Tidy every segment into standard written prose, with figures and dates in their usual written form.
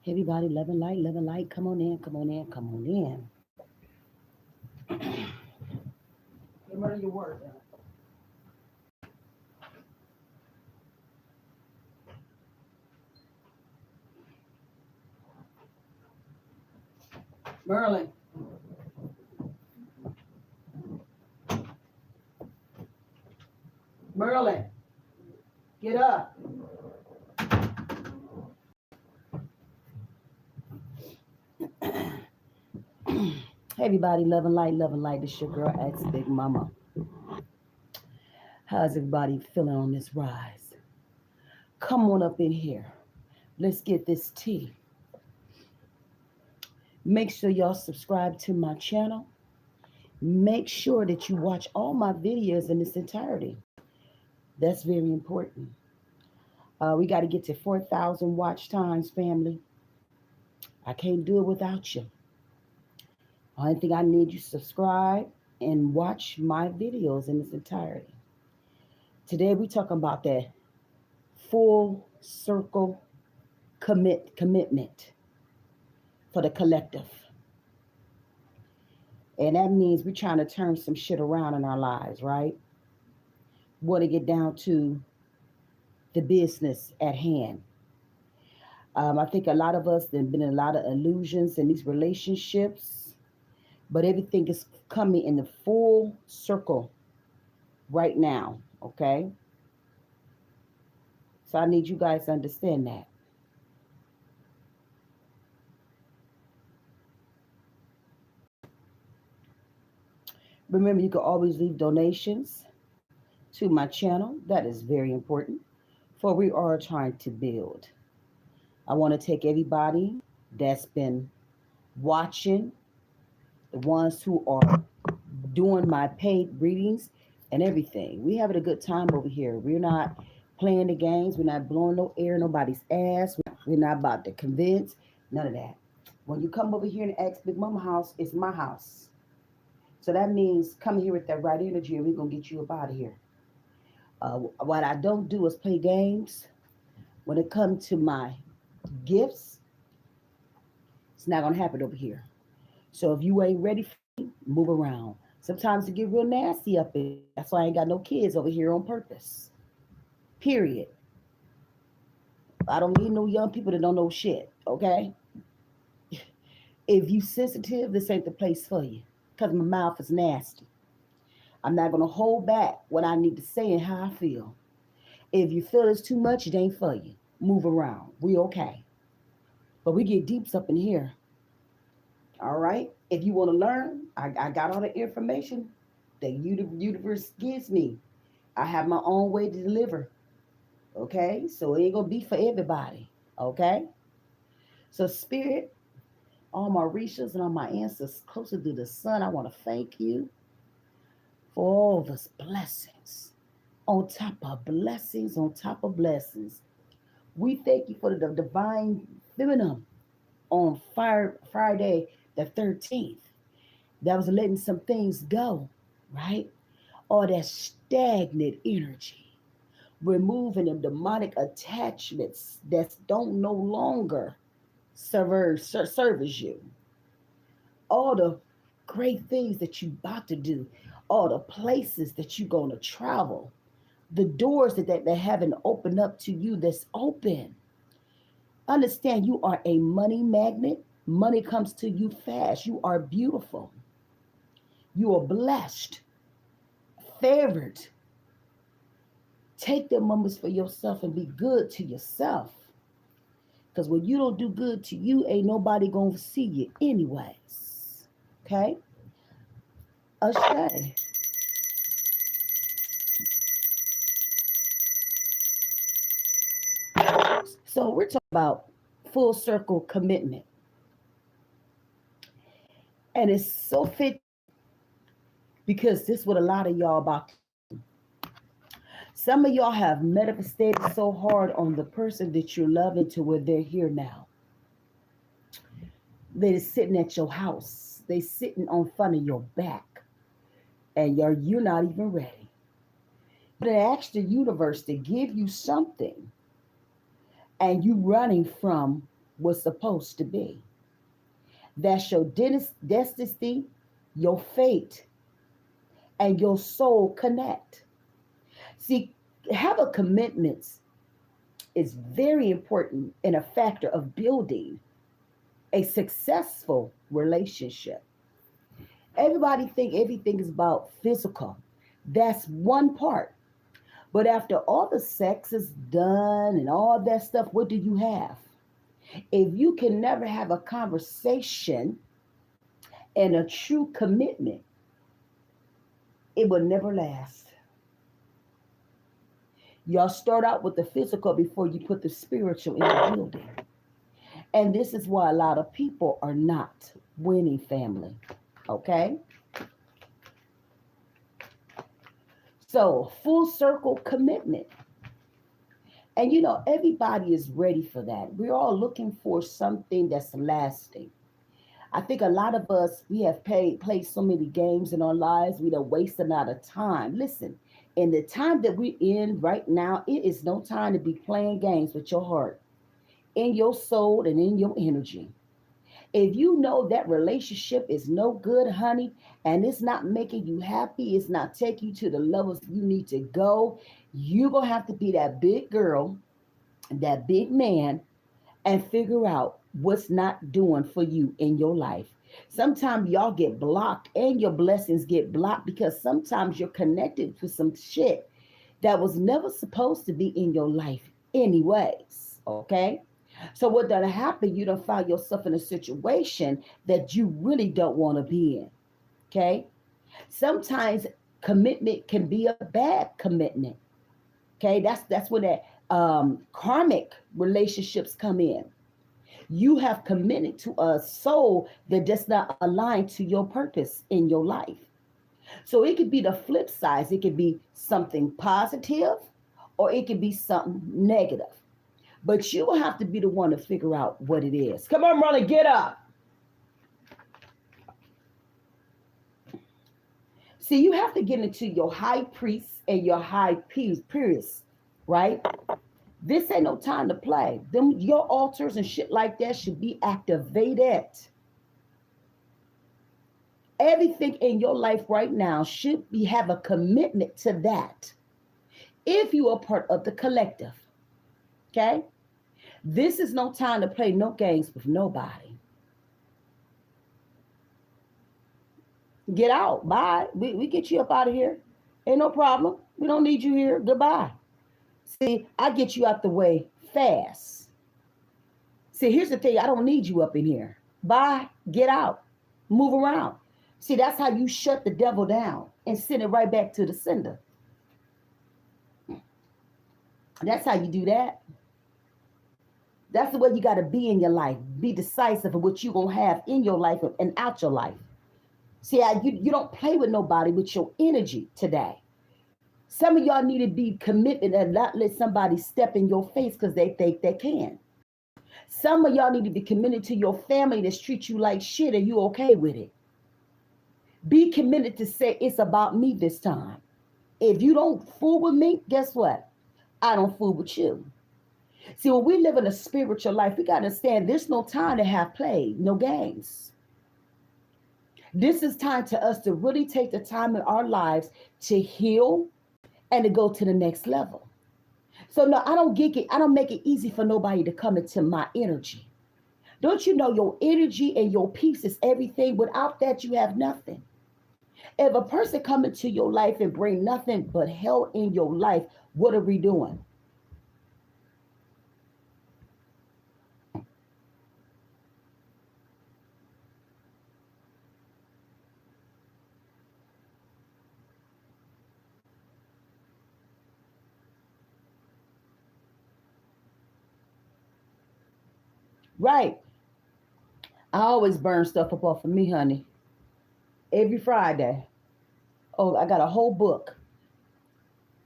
Everybody, love and light. Come on in, come on in, come on in. Get rid of your word. Merlin, Merlin, get up. Everybody, love and light. It's your girl, ex Big Mama. How's everybody feeling on this rise? Come on up in here. Let's get this tea. Make sure y'all subscribe to my channel. Make sure that you watch all my videos in its entirety. That's very important. We got to get to 4,000 watch times, family. I can't do it without you. Only thing I need you to subscribe and watch my videos in its entirety. Today we talking about that full circle commitment for the collective. And that means we're trying to turn some shit around in our lives, right? Want to get down to the business at hand. I think a lot of us have been in a lot of illusions in these relationships, but everything is coming in the full circle right now, okay? So I need you guys to understand that. Remember, you can always leave donations to my channel. That is very important, for we are trying to build. I want to take everybody that's been watching, the ones who are doing my paid readings and everything. We having a good time over here. We're not playing the games. We're not blowing no air in nobody's ass. We're not about to convince. None of that. When you come over here and ask Big Mama house, it's my house. So that means come here with that right energy and we're going to get you up out of here. What I don't do is play games. When it comes to my gifts, it's not going to happen over here. So if you ain't ready for me, move around. Sometimes it get real nasty up in. That's why I ain't got no kids over here on purpose. Period. I don't need no young people that don't know shit, okay? If you sensitive, this ain't the place for you. Because my mouth is nasty. I'm not going to hold back what I need to say and how I feel. If you feel it's too much, it ain't for you. Move around. We okay. But we get deeps up in here. All right? If you want to learn, I got all the information that universe gives me. I have my own way to deliver. Okay? So it ain't going to be for everybody. Okay? So spirit, all my rishas and all my ancestors closer to the sun, I want to thank you for all those blessings. On top of blessings, on top of blessings. We thank you for the divine feminine on Friday the 13th. That was letting some things go, right? All that stagnant energy. Removing them demonic attachments that don't no longer service you. All the great things that you about to do. All the places that you're going to travel. The doors that haven't opened up to you that's open. Understand you are a money magnet. Money comes to you fast. You are beautiful. You are blessed, favored. Take the moments for yourself and be good to yourself. Because when you don't do good to you, ain't nobody going to see you anyways. Okay? Ashay. So we're talking about full circle commitment. And it's so fit because this is what a lot of y'all about. Some of y'all have manifested so hard on the person that you're loving to where they're here now. They're sitting at your house. They sitting on front of your back. And you're not even ready. But it asks the universe to give you something and you running from what's supposed to be. That's your destiny, your fate, and your soul connect. See, have a commitment is very important in a factor of building a successful relationship. Everybody think everything is about physical. That's one part. But after all the sex is done and all that stuff, what do you have? If you can never have a conversation and a true commitment, it will never last. Y'all start out with the physical before you put the spiritual in the building. And this is why a lot of people are not winning, family. Okay? So, full circle commitment. And everybody is ready for that. We're all looking for something that's lasting. I think a lot of us, we have played so many games in our lives, we don't waste a lot of time. Listen, in the time that we're in right now, it is no time to be playing games with your heart, in your soul, and in your energy. If you know that relationship is no good, honey, and it's not making you happy, it's not taking you to the levels you need to go, you're going to have to be that big girl, that big man, and figure out what's not doing for you in your life. Sometimes y'all get blocked and your blessings get blocked because sometimes you're connected to some shit that was never supposed to be in your life anyways. Okay? So what done happen, you don't find yourself in a situation that you really don't want to be in. Okay? Sometimes commitment can be a bad commitment. Okay? That's where that karmic relationships come in. You have committed to a soul that does not align to your purpose in your life. So it could be the flip side. It could be something positive or it could be something negative. But you will have to be the one to figure out what it is. Come on, brother, get up. See, you have to get into your high priest and your high priest, right? This ain't no time to play. Your altars and shit like that should be activated. Everything in your life right now should have a commitment to that. If you are part of the collective, okay? This is no time to play no games with nobody. Get out. Bye. We get you up out of here. Ain't no problem. We don't need you here. Goodbye. See, I get you out the way fast. See, here's the thing. I don't need you up in here. Bye. Get out. Move around. See, that's how you shut the devil down and send it right back to the sender. That's how you do that. That's the way you got to be in your life. Be decisive of what you're going to have in your life and out your life. See, you don't play with nobody with your energy today. Some of y'all need to be committed and not let somebody step in your face because they think they can. Some of y'all need to be committed to your family that treats you like shit and you okay with it. Be committed to say it's about me this time. If you don't fool with me, guess what? I don't fool with you. See, when we live in a spiritual life, we got to understand there's no time to have play, no games. This is time to us to really take the time in our lives to heal and to go to the next level. So no, I don't make it easy for nobody to come into my energy. Don't you know your energy and your peace is everything? Without that, you have nothing. If a person come into your life and bring nothing but hell in your life, what are we doing? Right. I always burn stuff up off of me, honey. Every Friday. Oh, I got a whole book.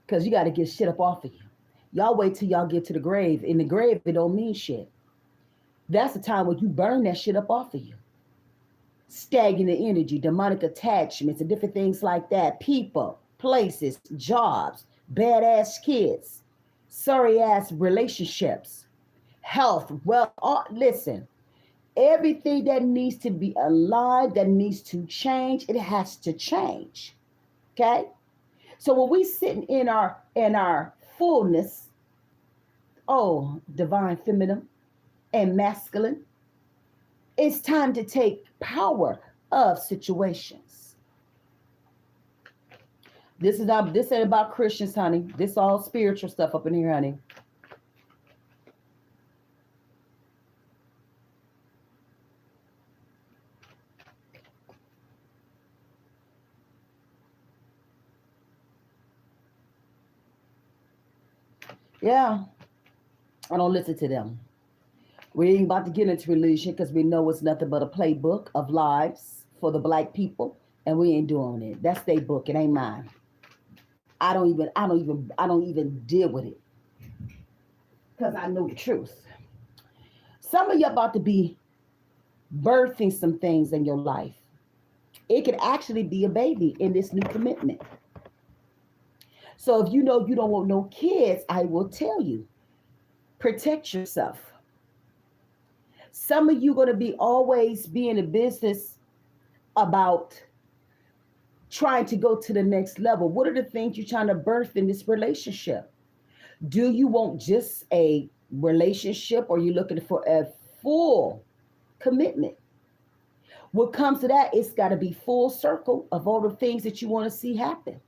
Because you got to get shit up off of you. Y'all wait till y'all get to the grave. In the grave, it don't mean shit. That's the time when you burn that shit up off of you. Stagnant energy, demonic attachments, and different things like that. People, places, jobs, badass kids, sorry ass relationships, health, wealth. Listen, everything that needs to be aligned, that needs to change, it has to change. Okay? So when we sitting in our fullness, oh, divine feminine and masculine, it's time to take power of situations. This ain't about Christians, honey. This all spiritual stuff up in here, honey. Yeah, I don't listen to them. We ain't about to get into religion because we know it's nothing but a playbook of lives for the black people, and we ain't doing it. That's their book. It ain't mine. I don't even deal with it because I know the truth. Some of you about to be birthing some things in your life. It could actually be a baby in this new commitment. So if you know you don't want no kids, I will tell you, protect yourself. Some of you going to be always be in a business about trying to go to the next level. What are the things you're trying to birth in this relationship? Do you want just a relationship, or are you looking for a full commitment? What comes to that, it's got to be full circle of all the things that you want to see happen.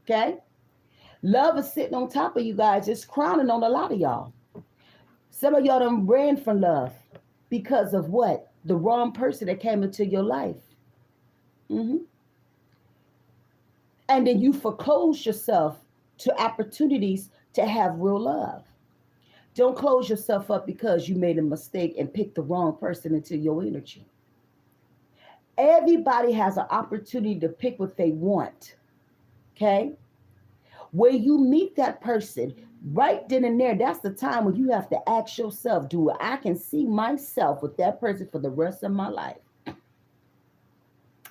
Okay? Love is sitting on top of you guys, just crowning on a lot of y'all. Some of y'all done ran from love because of what? The wrong person that came into your life. Mm-hmm. And then you foreclose yourself to opportunities to have real love. Don't close yourself up because you made a mistake and picked the wrong person into your energy. Everybody has an opportunity to pick what they want. Okay? When you meet that person, right then and there, that's the time when you have to ask yourself, do I can see myself with that person for the rest of my life?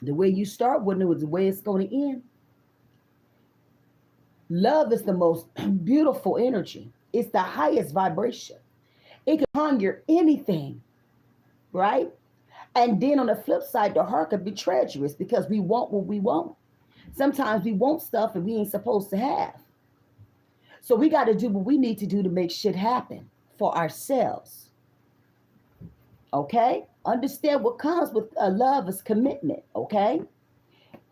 The way you start with it is the way it's going to end. Love is the most beautiful energy. It's the highest vibration. It can conjure anything, right? And then on the flip side, the heart can be treacherous because we want what we want. Sometimes we want stuff and we ain't supposed to have. So we got to do what we need to do to make shit happen for ourselves. Okay? Understand what comes with love is commitment. Okay?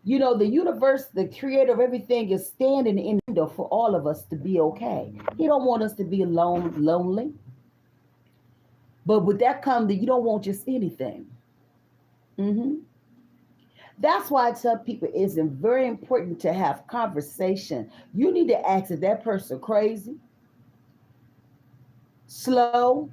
You know, the universe, the creator of everything, is standing in the window for all of us to be okay. He don't want us to be alone, lonely. But with that comes that you don't want just anything. Mm-hmm. That's why I tell people it's very important to have conversation. You need to ask, is that person crazy, slow,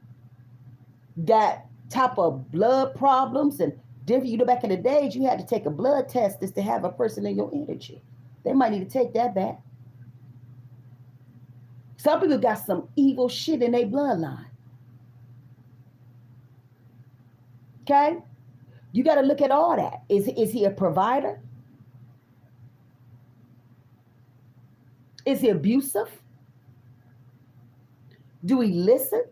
got type of blood problems and different. You know, back in the days, you had to take a blood test just to have a person in your energy. They might need to take that back. Some people got some evil shit in their bloodline. Okay? You got to look at all that. Is he a provider? Is he abusive? Do he listen?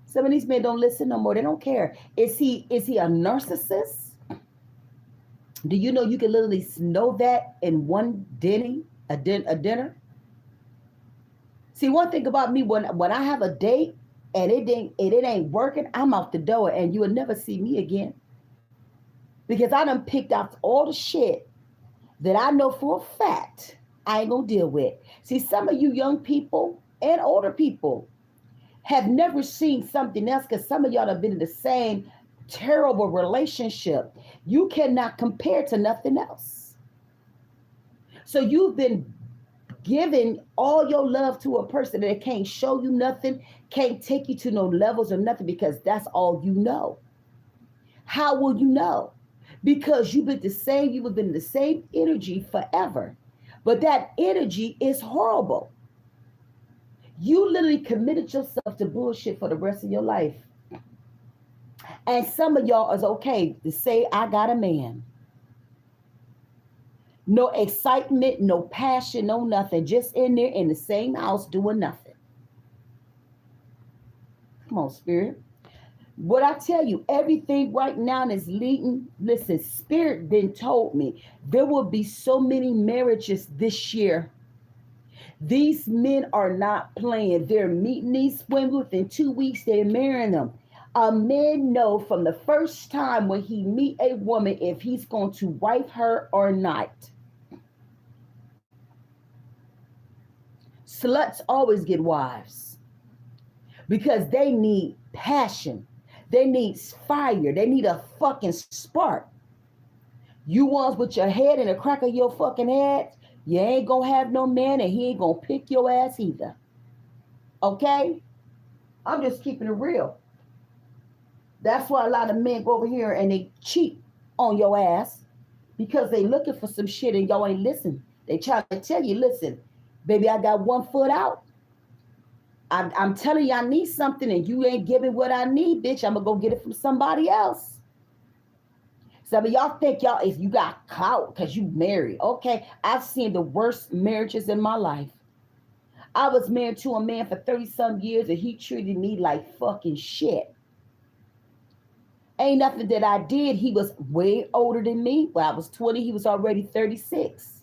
Some of these men don't listen no more. They don't care. Is he a narcissist? Do you know you can literally know that in one dinner? See, one thing about me, when I have a date and it ain't working, I'm out the door and you will never see me again. Because I done picked out all the shit that I know for a fact I ain't gonna deal with. See, some of you young people and older people have never seen something else because some of y'all have been in the same terrible relationship. You cannot compare to nothing else. So you've been giving all your love to a person that can't show you nothing, can't take you to no levels or nothing because that's all you know. How will you know? Because you've been in the same energy forever. But that energy is horrible. You literally committed yourself to bullshit for the rest of your life. And some of y'all is okay to say, I got a man. No excitement, no passion, no nothing. Just in there in the same house doing nothing. Come on, spirit. What I tell you, everything right now is leading. Listen, spirit then told me there will be so many marriages this year. These men are not playing. They're meeting these women within 2 weeks. They're marrying them. A man know from the first time when he meet a woman if he's going to wife her or not. Sluts always get wives because they need passion. They need fire. They need a fucking spark. You ones with your head in the crack of your fucking head, you ain't gonna have no man and he ain't gonna pick your ass either. Okay? I'm just keeping it real. That's why a lot of men go over here and they cheat on your ass because they looking for some shit and y'all ain't listen. They try to tell you, listen, baby, I got 1 foot out. I'm telling you I need something and you ain't giving what I need, bitch. I'm gonna go get it from somebody else. Some of y'all think y'all, if you got clout because you married. Okay, I've seen the worst marriages in my life. I was married to a man for 30 some years and he treated me like fucking shit. Ain't nothing that I did. He was way older than me. When I was 20, he was already 36.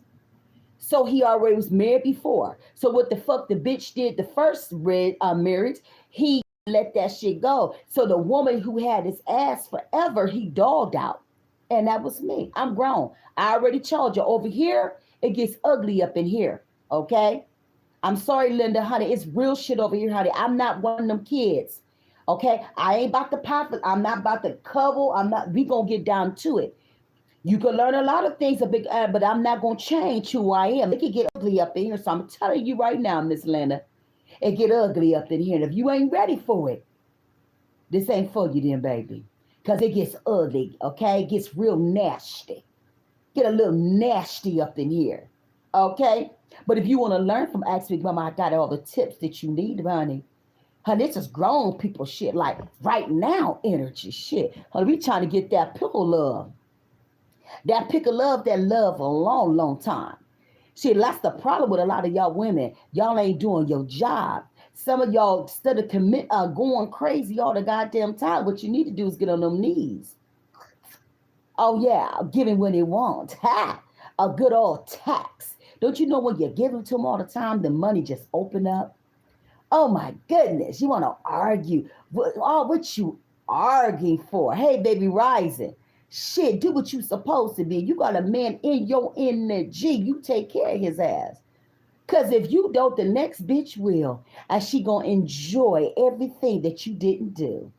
So he already was married before. So what the fuck the bitch did the first marriage, he let that shit go. So the woman who had his ass forever, he dogged out. And that was me. I'm grown. I already told you over here, it gets ugly up in here. Okay? I'm sorry, Linda, honey. It's real shit over here, honey. I'm not one of them kids. Okay? I ain't about to pop it. I'm not about to cuddle. We gonna get down to it. You can learn a lot of things, but I'm not going to change who I am. It can get ugly up in here. So I'm telling you right now, Miss Linda, it get ugly up in here. And if you ain't ready for it, this ain't for you then, baby. Because it gets ugly, okay? It gets real nasty. Get a little nasty up in here, okay? But if you want to learn from Ask Big Mama, I got all the tips that you need, honey. Honey, this is grown people shit, like right now energy shit. Honey, we trying to get that pickle love. That pick of love, that love a long, long time. See, that's the problem with a lot of y'all women. Y'all ain't doing your job. Some of y'all, instead of going crazy all the goddamn time, what you need to do is get on them knees. Oh, yeah, giving when they want. Ha! A good old tax. Don't you know when you're giving to them all the time, the money just open up? Oh, my goodness. You want to argue. What you arguing for? Hey, baby, rising. Shit, do what you supposed to be. You got a man in your energy. You take care of his ass. Because if you don't, the next bitch will. And she going to enjoy everything that you didn't do.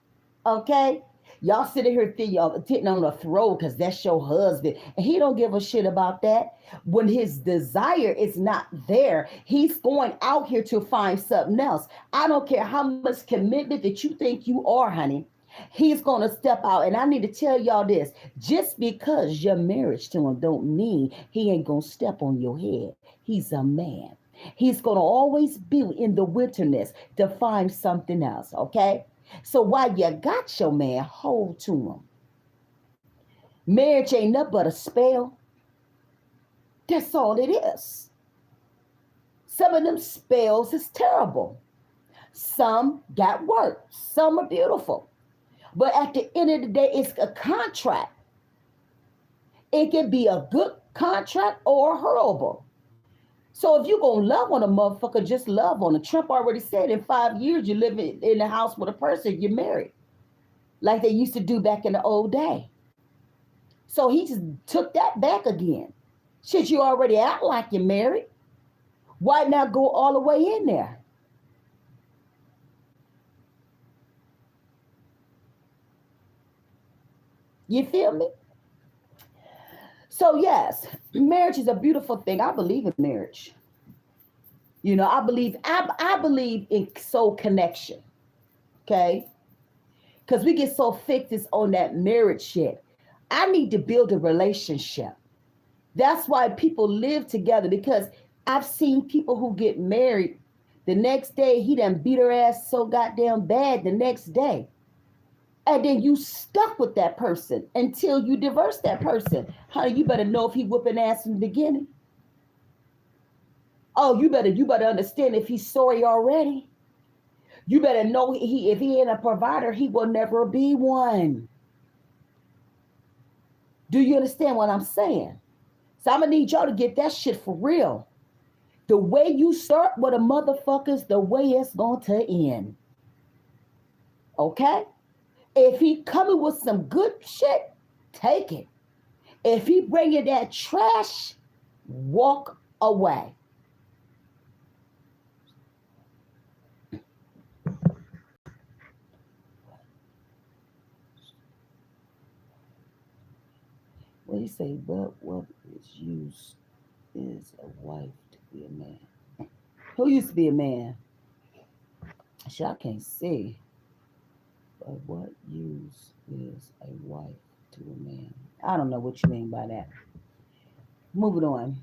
Okay? Y'all sitting here sitting on the throne because that's your husband. And he don't give a shit about that. When his desire is not there, he's going out here to find something else. I don't care how much commitment that you think you are, honey. He's going to step out. And I need to tell y'all this. Just because you're married to him don't mean he ain't going to step on your head. He's a man. He's going to always be in the wilderness to find something else, okay? So while you got your man, hold to him. Marriage ain't nothing but a spell. That's all it is. Some of them spells is terrible. Some got work. Some are beautiful. But at the end of the day, it's a contract. It can be a good contract or horrible. So if you're going to love on a motherfucker, just love on it. Trump already said in 5 years, you live in the house with a person, you're married. Like they used to do back in the old day. So he just took that back again. Shit, you already act like you're married. Why not go all the way in there? You feel me? So yes, marriage is a beautiful thing. I believe in marriage. You know, I believe in soul connection. Okay? Because we get so fixed on that marriage shit. I need to build a relationship. That's why people live together, because I've seen people who get married, the next day he done beat her ass so goddamn bad the next day. And then you stuck with that person until you divorce that person. Honey, you better know if he whooping ass in the beginning. Oh, you better understand if he's sorry already. You better know if he ain't a provider, he will never be one. Do you understand what I'm saying? So I'm gonna need y'all to get that shit for real. The way you start with a motherfucker's the way it's going to end. Okay? If he coming with some good shit, take it. If he bringing that trash, walk away. What do you say? But what is used is a wife to be a man. Who used to be a man? Shit, I can't see. But what use is a wife to a man? I don't know what you mean by that. Moving on.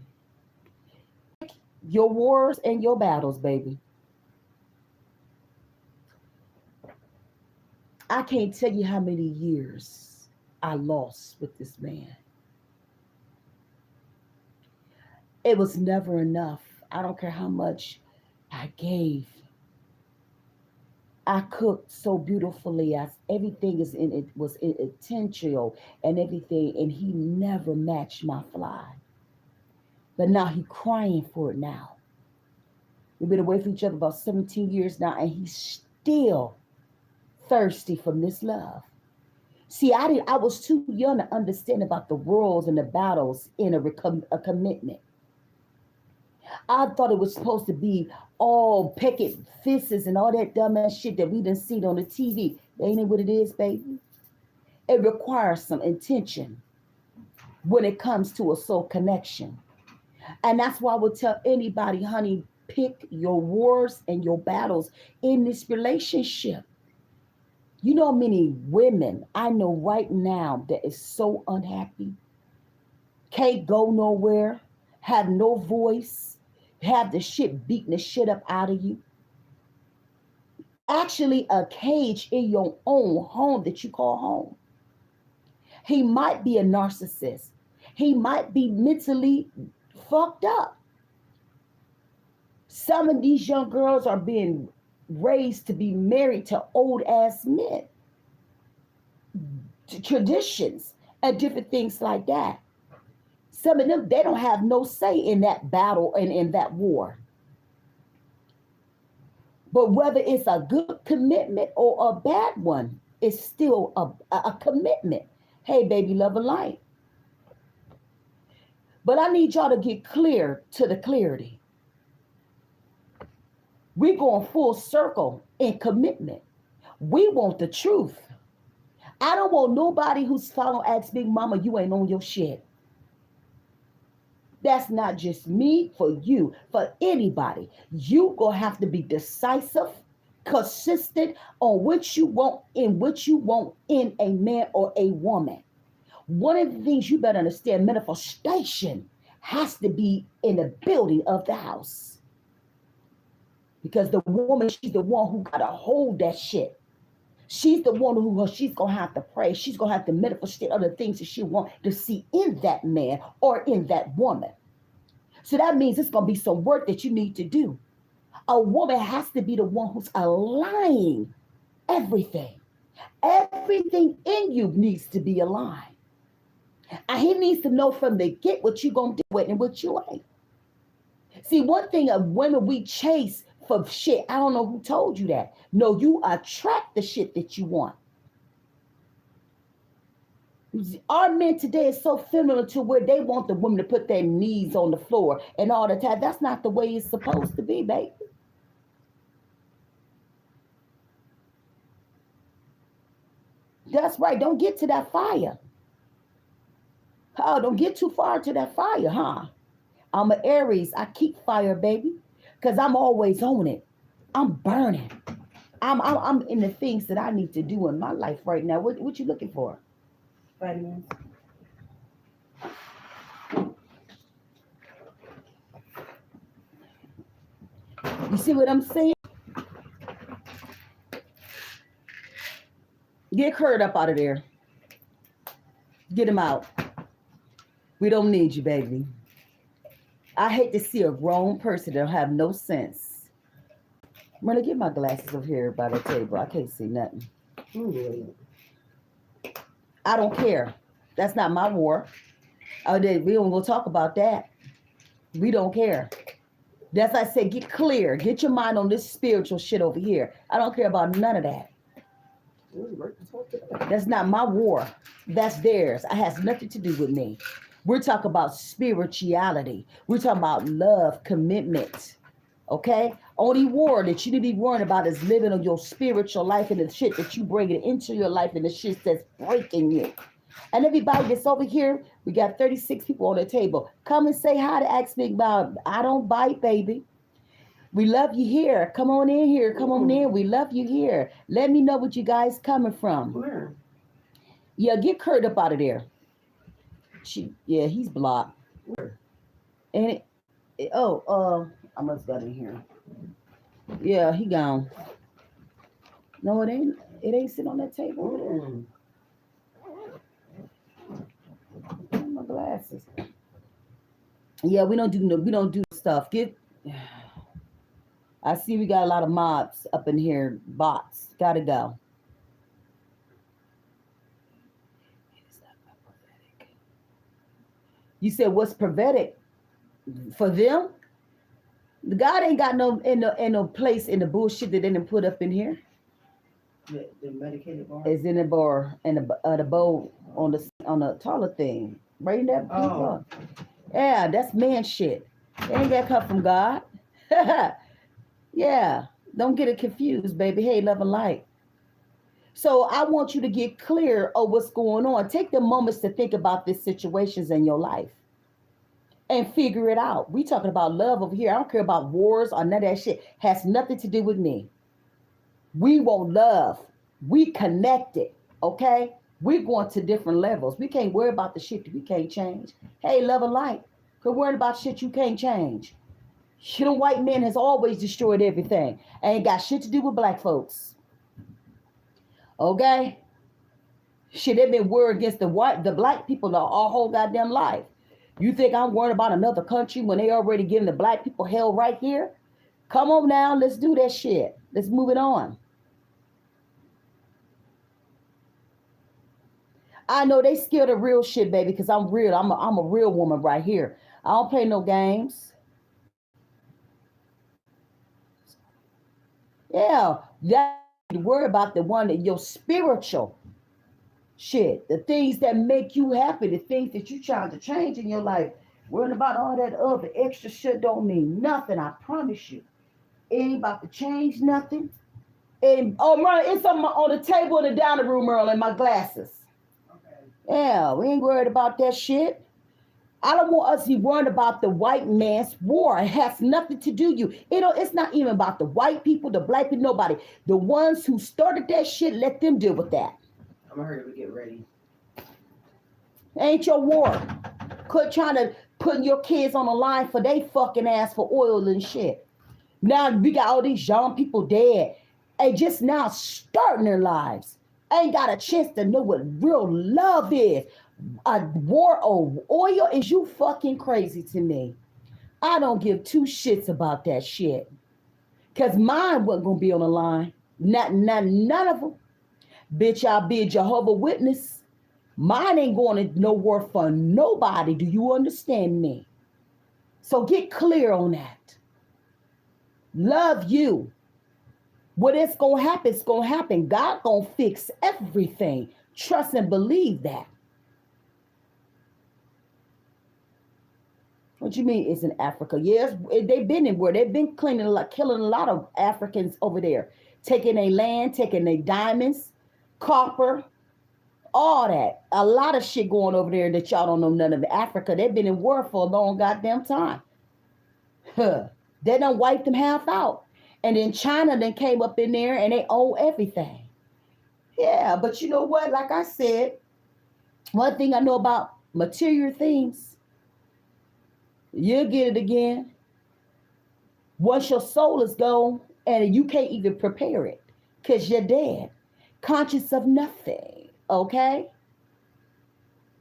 Your wars and your battles, baby. I can't tell you how many years I lost with this man. It was never enough. I don't care how much I gave. I cooked so beautifully. Everything is in it was intentional and everything, and he never matched my fly. But now he crying for it now. We've been away from each other about 17 years now, and he's still thirsty for this love. See, I was too young to understand about the rules and the battles in a commitment. I thought it was supposed to be all picket fists and all that dumbass shit that we done seen on the TV. That ain't what it is, baby. It requires some intention when it comes to a soul connection. And that's why I would tell anybody, honey, pick your wars and your battles in this relationship. You know how many women I know right now that is so unhappy, can't go nowhere, have no voice, have the shit beating the shit up out of you. Actually, a cage in your own home that you call home. He might be a narcissist. He might be mentally fucked up. Some of these young girls are being raised to be married to old ass men, to traditions, and different things like that. Some of them, they don't have no say in that battle and in that war. But whether it's a good commitment or a bad one, it's still a commitment. Hey, baby, love and light. But I need y'all to get clear to the clarity. We going full circle in commitment. We want the truth. I don't want nobody who's following Ask Big Mama, you ain't on your shit. That's not just me, for you, for anybody. You gonna have to be decisive, consistent on what you want in a man or a woman. One of the things you better understand, manifestation has to be in the building of the house. Because the woman, she's the one who gotta hold that shit. She's the one who she's gonna have to pray. She's gonna have to manifest other things that she wants to see in that man or in that woman. So that means it's gonna be some work that you need to do. A woman has to be the one who's aligning everything. Everything in you needs to be aligned. And he needs to know from the get what you gonna do with and what you ain't. See, one thing of women, we chase for shit. I don't know who told you that. No, you attract the shit that you want. Our men today is so feminine to where they want the women to put their knees on the floor and all the time. That's not the way it's supposed to be, baby. That's right. Don't get to that fire. Oh, don't get too far to that fire, huh? I'm an Aries. I keep fire, baby, because I'm always on it. I'm burning. I'm in the things that I need to do in my life right now. What you looking for? Vitamins. You see what I'm saying? Get Kurt up out of there. Get him out. We don't need you, baby. I hate to see a grown person that don't have no sense. I'm gonna get my glasses over here by the table. I can't see nothing. I don't care. That's not my war. We don't go talk about that. We don't care. That's why I said get clear. Get your mind on this spiritual shit over here. I don't care about none of that. That's not my war. That's theirs. It has nothing to do with me. We're talking about spirituality. We're talking about love, commitment. Okay? Only war that you need to be worrying about is living on your spiritual life and the shit that you bring it into your life and the shit that's breaking you. And everybody that's over here, we got 36 people on the table. Come and say hi to Ask Me About. I don't bite, baby. We love you here. Come on in here. Come on in. We love you here. Let me know what you guys coming from. Where? Yeah, get Kurt up out of there. Yeah, he's blocked. Where? And I must got in here. Yeah, he gone. No, it ain't. It ain't sitting on that table. My glasses. Yeah, we don't do stuff. I see we got a lot of mobs up in here. Bots. Gotta go. You said what's prophetic for them? God ain't got no place in the bullshit that they didn't put up in here. The medicated bar? It's in the bar and the bowl on the taller thing. Right in that bar. Yeah, that's man shit. It ain't got to come from God. Yeah. Don't get it confused, baby. Hey, love and light. So I want you to get clear of what's going on. Take the moments to think about these situations in your life and figure it out. We talking about love over here. I don't care about wars or none of that shit. Has nothing to do with me. We want love. We connected, okay? We're going to different levels. We can't worry about the shit that we can't change. Hey, love and light. Quit worrying about shit you can't change. Shit, white men has always destroyed everything. Ain't got shit to do with black folks. Okay? Shit, they've been worried against the black people our whole goddamn life. You think I'm worried about another country when they already giving the black people hell right here? Come on now, let's do that shit. Let's move it on. I know they scared of real shit, baby, because I'm real. I'm a real woman right here. I don't play no games. Yeah, that worry about the one that your spiritual shit, the things that make you happy, the things that you trying to change in your life. Worrying about all that other extra shit don't mean nothing. I promise you, it ain't about to change nothing. And Merlin, it's on the table in the dining room, Merlin, my glasses. Okay. Yeah, we ain't worried about that shit. I don't want us to be worried about the white man's war. It has nothing to do with you. It's not even about the white people, the black people, nobody. The ones who started that shit, let them deal with that. I'm gonna hurry up and get ready. Ain't your war. Quit trying to put your kids on the line for they fucking ass for oil and shit. Now we got all these young people dead and just now starting their lives. Ain't got a chance to know what real love is. A war of oil is you fucking crazy to me. I don't give two shits about that shit. Because mine wasn't going to be on the line. None of them. Bitch, I'll be a Jehovah Witness. Mine ain't going to no war for nobody. Do you understand me? So get clear on that. Love you. What is going to happen is going to happen. God going to fix everything. Trust and believe that. What you mean it's in Africa? Yes, they've been in where they've been killing a lot of Africans over there. Taking their land, taking their diamonds, copper, all that. A lot of shit going over there that y'all don't know none of. Africa, they've been in war for a long goddamn time. They done wiped them half out. And then China then came up in there and they own everything. Yeah, but you know what? Like I said, one thing I know about material things, you'll get it again. Once your soul is gone and you can't even prepare it because you're dead. conscious of nothing. Okay?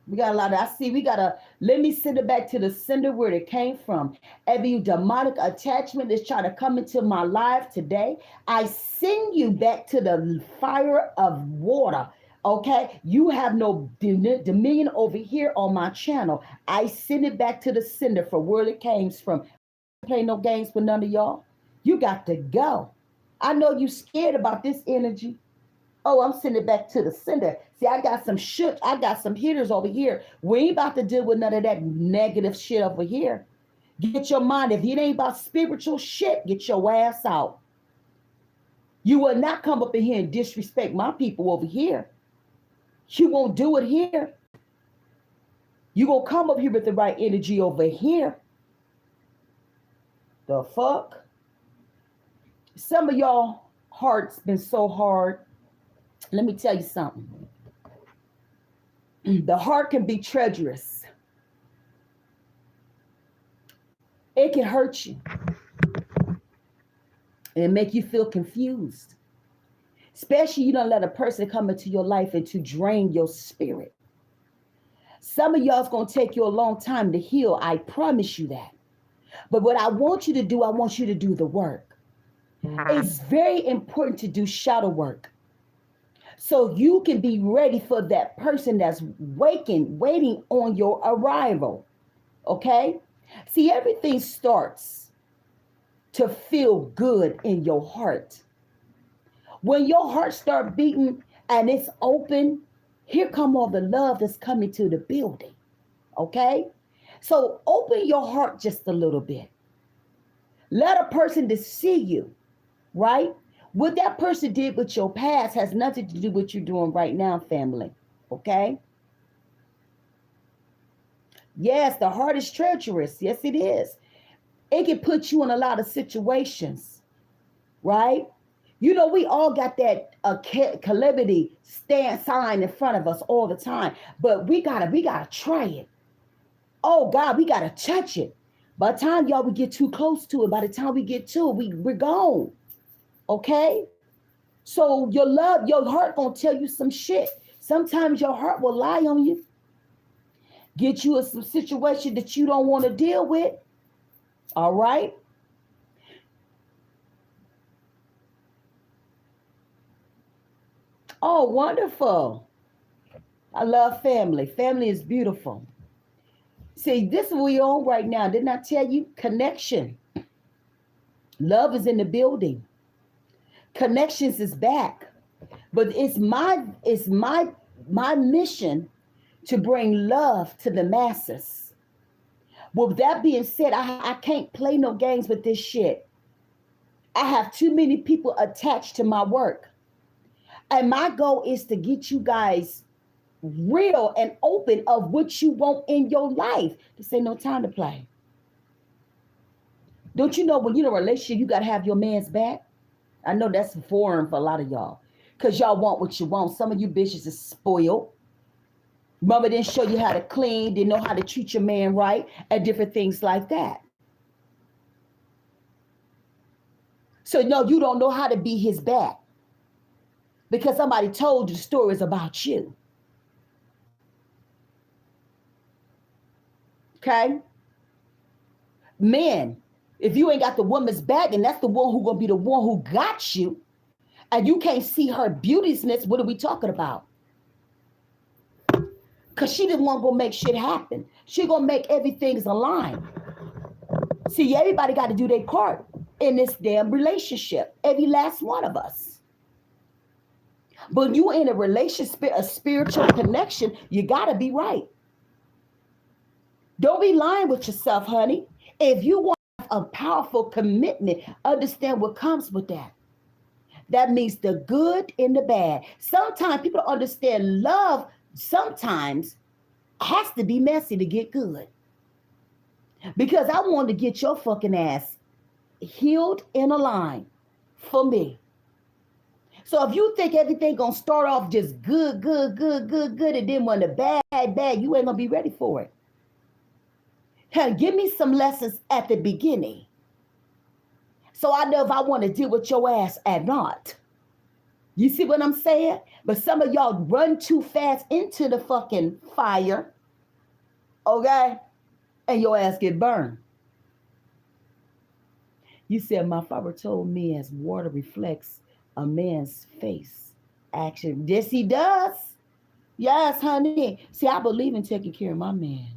We got a lot of, I see, we got to, let me send it back to the sender where it came from. Every demonic attachment that's trying to come into my life today, I send you back to the fire of water. Okay? You have no dominion over here on my channel. I send it back to the sender for where it came from. Play no games with none of y'all. You got to go. I know you scared about this energy. Oh, I'm sending it back to the sender. See, I got some shit. I got some hitters over here. We ain't about to deal with none of that negative shit over here. Get your mind. If it ain't about spiritual shit, get your ass out. You will not come up in here and disrespect my people over here. You won't do it here. You gonna come up here with the right energy over here. The fuck? Some of y'all hearts been so hard. Let me tell you something. The heart can be treacherous. It can hurt you and make you feel confused. Especially you don't let a person come into your life and to drain your spirit. Some of y'all's going to take you a long time to heal. I promise you that. But what I want you to do, I want you to do the work. It's very important to do shadow work. So you can be ready for that person that's waiting on your arrival. Okay? See, everything starts to feel good in your heart. When your heart start beating and it's open, here come all the love that's coming to the building. Okay? So open your heart just a little bit. Let a person to see you, right? What that person did with your past has nothing to do with what you're doing right now, family. Okay? Yes, the heart is treacherous. Yes, it is. It can put you in a lot of situations, right? You know, we all got that calamity stand sign in front of us all the time, but we gotta try it. Oh God, we gotta touch it. By the time y'all we get too close to it, by the time we get to it, we're gone. Okay? So your heart gonna tell you some shit. Sometimes your heart will lie on you. Get you in some situation that you don't want to deal with. All right? Oh, wonderful. I love family. Family is beautiful. See, this is what we're on right now. Didn't I tell you? Connection. Love is in the building. Connections is back. But it's my mission to bring love to the masses. With that being said, I can't play no games with this shit. I have too many people attached to my work. And my goal is to get you guys real and open of what you want in your life. This ain't no time to play. Don't you know when you're in a relationship, you got to have your man's back? I know that's foreign for a lot of y'all. Because y'all want what you want. Some of you bitches is spoiled. Mama didn't show you how to clean, didn't know how to treat your man right, and different things like that. So no, you don't know how to be his back. Because somebody told you stories about you. Okay? Men, if you ain't got the woman's back, and that's the one who's going to be the one who got you, and you can't see her beautiness, what are we talking about? Because she didn't want to go make shit happen. She going to make everything's aligned. See, everybody got to do their part in this damn relationship. Every last one of us. But when you in a relationship, a spiritual connection, you got to be right. Don't be lying with yourself, honey. If you want a powerful commitment, understand what comes with that. That means the good and the bad. Sometimes people don't understand love sometimes has to be messy to get good. Because I want to get your fucking ass healed and aligned for me. So if you think everything gonna start off just good, and then when the bad, you ain't gonna be ready for it. Hey, give me some lessons at the beginning. So I know if I want to deal with your ass or not. You see what I'm saying? But some of y'all run too fast into the fucking fire, okay? And your ass get burned. You said my father told me as water reflects a man's face. Action. Yes, he does. Yes, honey. See, I believe in taking care of my man.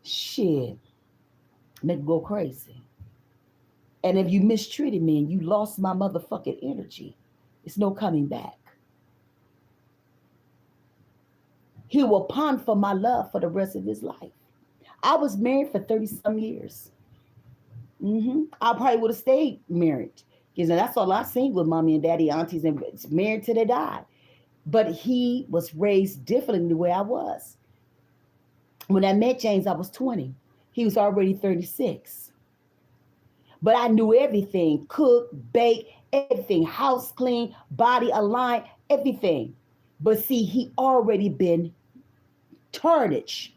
Shit. Make go crazy. And if you mistreated me and you lost my motherfucking energy, it's no coming back. He will pine for my love for the rest of his life. I was married for 30 some years. I probably would have stayed married. Because that's all I seen with mommy and daddy, aunties, and married till they died. But he was raised differently than the way I was. When I met James, I was 20. He was already 36. But I knew everything: cook, bake, everything, house clean, body aligned, everything. But see, he already been tarnished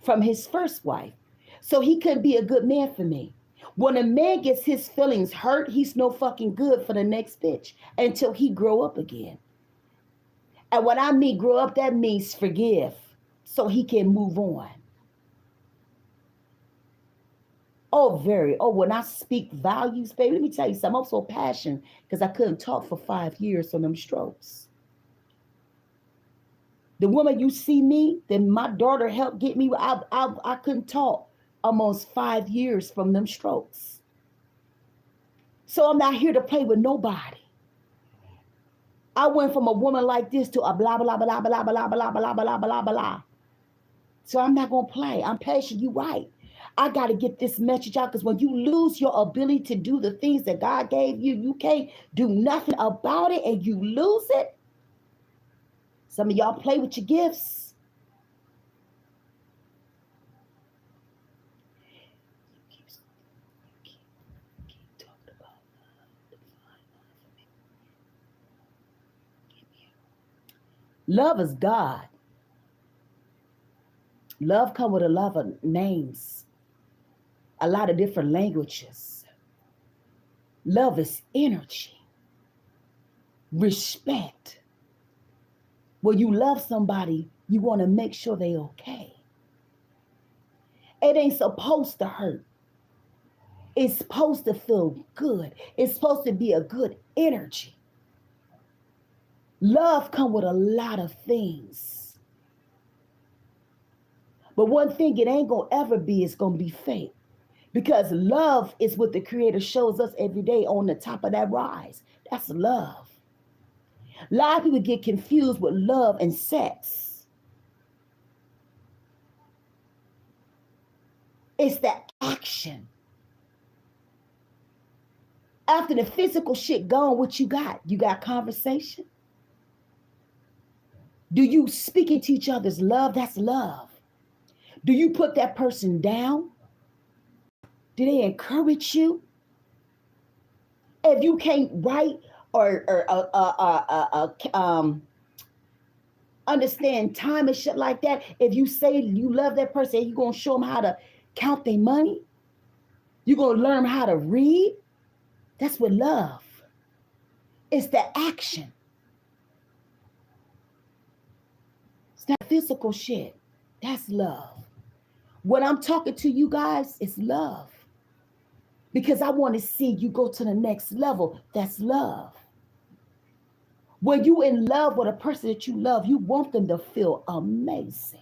from his first wife. So he couldn't be a good man for me. When a man gets his feelings hurt, he's no fucking good for the next bitch until he grow up again. And when I mean grow up, that means forgive so he can move on. Oh, very. Oh, when I speak values, baby, let me tell you something. I'm so passionate because I couldn't talk for 5 years from them strokes. The woman you see me, then my daughter helped get me. I couldn't talk almost 5 years from them strokes. So I'm not here to play with nobody. I went from a woman like this to a blah blah blah blah blah blah blah blah blah blah blah. So I'm not gonna play. I'm patient. You right. I gotta get this message out because when you lose your ability to do the things that God gave you, you can't do nothing about it, and you lose it. Some of y'all play with your gifts. Keep talking about love is God. Love comes with a lot of names, a lot of different languages. Love is energy, respect. When you love somebody, you want to make sure they're okay. It ain't supposed to hurt. It's supposed to feel good. It's supposed to be a good energy. Love comes with a lot of things. But one thing it ain't going to ever be is going to be fake. Because love is what the Creator shows us every day on the top of that rise. That's love. A lot of people get confused with love and sex. It's the action. After the physical shit gone, what you got? You got conversation? Do you speak into each other's love? That's love. Do you put that person down? Do they encourage you? If you can't write or understand time and shit like that, if you say you love that person, you're going to show them how to count their money. You're going to learn how to read. That's what love. It's the action. It's not physical shit. That's love. When I'm talking to you guys, it's love. Because I want to see you go to the next level. That's love. When you in love with a person that you love, you want them to feel amazing.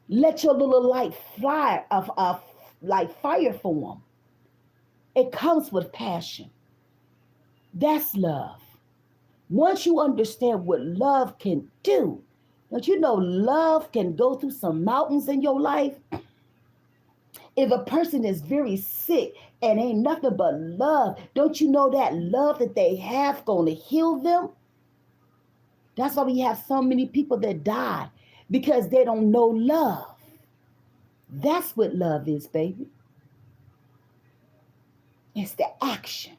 Let your little light fly of like fire for them. It comes with passion. That's love. Once you understand what love can do, don't you know love can go through some mountains in your life? If a person is very sick and ain't nothing but love, don't you know that love that they have going to heal them? That's why we have so many people that die, because they don't know love. That's what love is, baby. It's the action.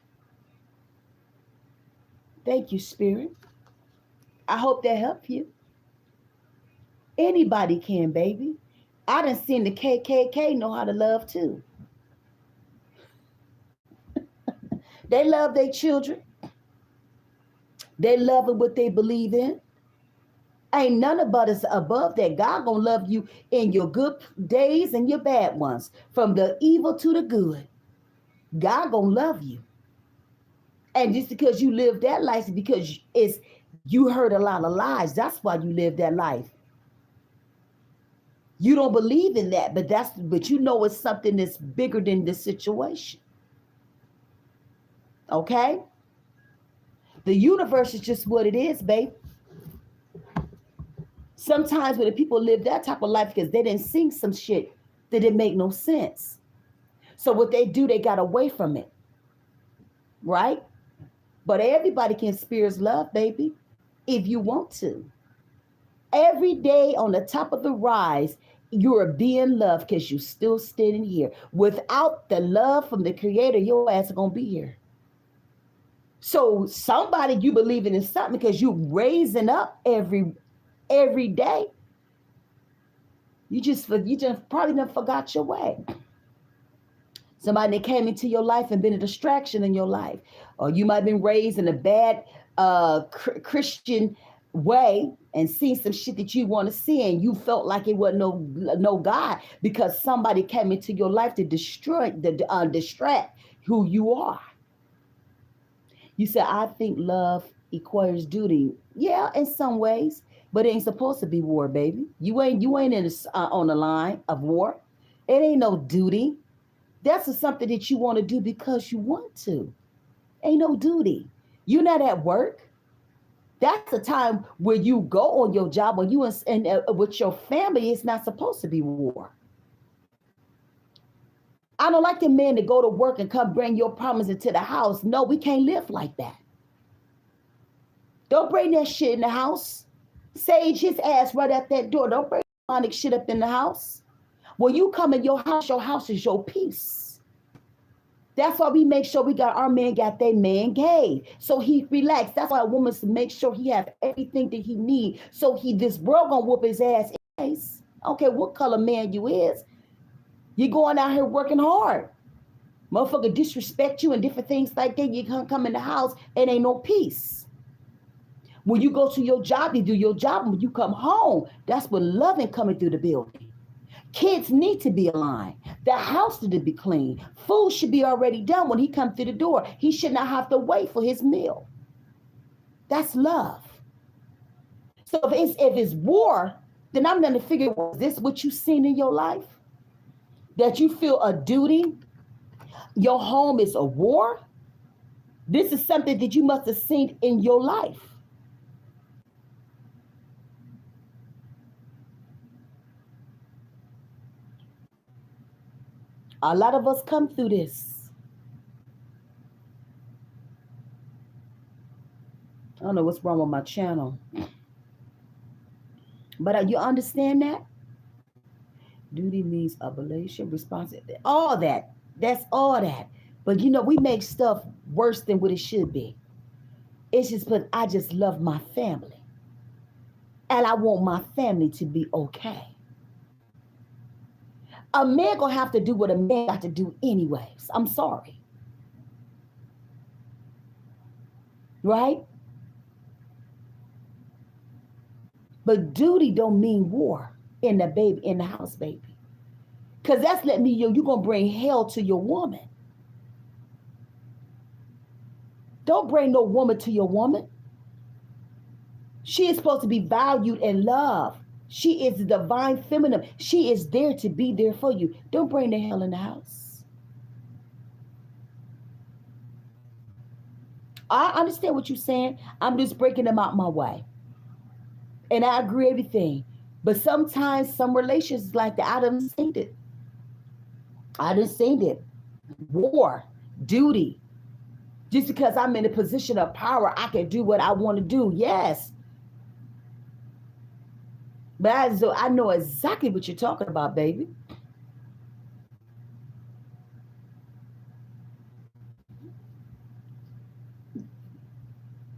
Thank you, Spirit. I hope that helped you. Anybody can, baby. I done seen the KKK know how to love too. They love their children. They love what they believe in. Ain't none of us above that. God gonna love you in your good days and your bad ones, from the evil to the good. God gonna love you. And just because you live that life, because it's you heard a lot of lies. That's why you live that life. You don't believe in that, but you know it's something that's bigger than the situation. Okay? The universe is just what it is, babe. Sometimes when the people live that type of life because they didn't see some shit that didn't make no sense. So what they do, they got away from it. Right? But everybody can experience love, baby, if you want to. Every day on the top of the rise, you're being loved because you're still standing here. Without the love from the creator, your ass is going to be here. So somebody you believing in something because you raising up every day. You just probably never forgot your way. Somebody that came into your life and been a distraction in your life. Or you might have been raised in a bad Christian way and seen some shit that you want to see, and you felt like it wasn't no God because somebody came into your life to distract who you are. You said, I think love equates duty. Yeah, in some ways, but it ain't supposed to be war, baby. You ain't in on the line of war. It ain't no duty. That's something that you want to do because you want to. Ain't no duty. You're not at work. That's a time where you go on your job, when you and with your family. It's not supposed to be war. I don't like the men to go to work and come bring your problems into the house. No, we can't live like that. Don't bring that shit in the house. Sage his ass right at that door. Don't bring demonic shit up in the house. When you come in your house is your peace. That's why we make sure our man got their man cave. So he relaxed. That's why a woman to make sure he have everything that he need. So this world gonna whoop his ass. Okay, what color man you is? You going out here working hard. Motherfucker disrespect you and different things like that. You can't come in the house and ain't no peace. When you go to your job, you do your job. When you come home, that's when loving coming through the building. Kids need to be aligned. The house need to be clean. Food should be already done when he comes through the door. He should not have to wait for his meal. That's love. So if it's war, then I'm going to figure, is this what you've seen in your life? That you feel a duty? Your home is a war? This is something that you must have seen in your life. A lot of us come through this. I don't know what's wrong with my channel. But you understand that? Duty means obligation, responsibility, all that. That's all that. But we make stuff worse than what it should be. It's just, but I just love my family. And I want my family to be okay. A man gonna have to do what a man got to do anyways. I'm sorry. Right? But duty don't mean war in the house, baby. Because that's letting me know you're gonna bring hell to your woman. Don't bring no woman to your woman. She is supposed to be valued and loved. She is the divine feminine. She is there to be there for you. Don't bring the hell in the house. I understand what you're saying. I'm just breaking them out my way. And I agree everything. But sometimes some relations like that, I done seen it. War, duty. Just because I'm in a position of power, I can do what I want to do. Yes. But I know exactly what you're talking about, baby.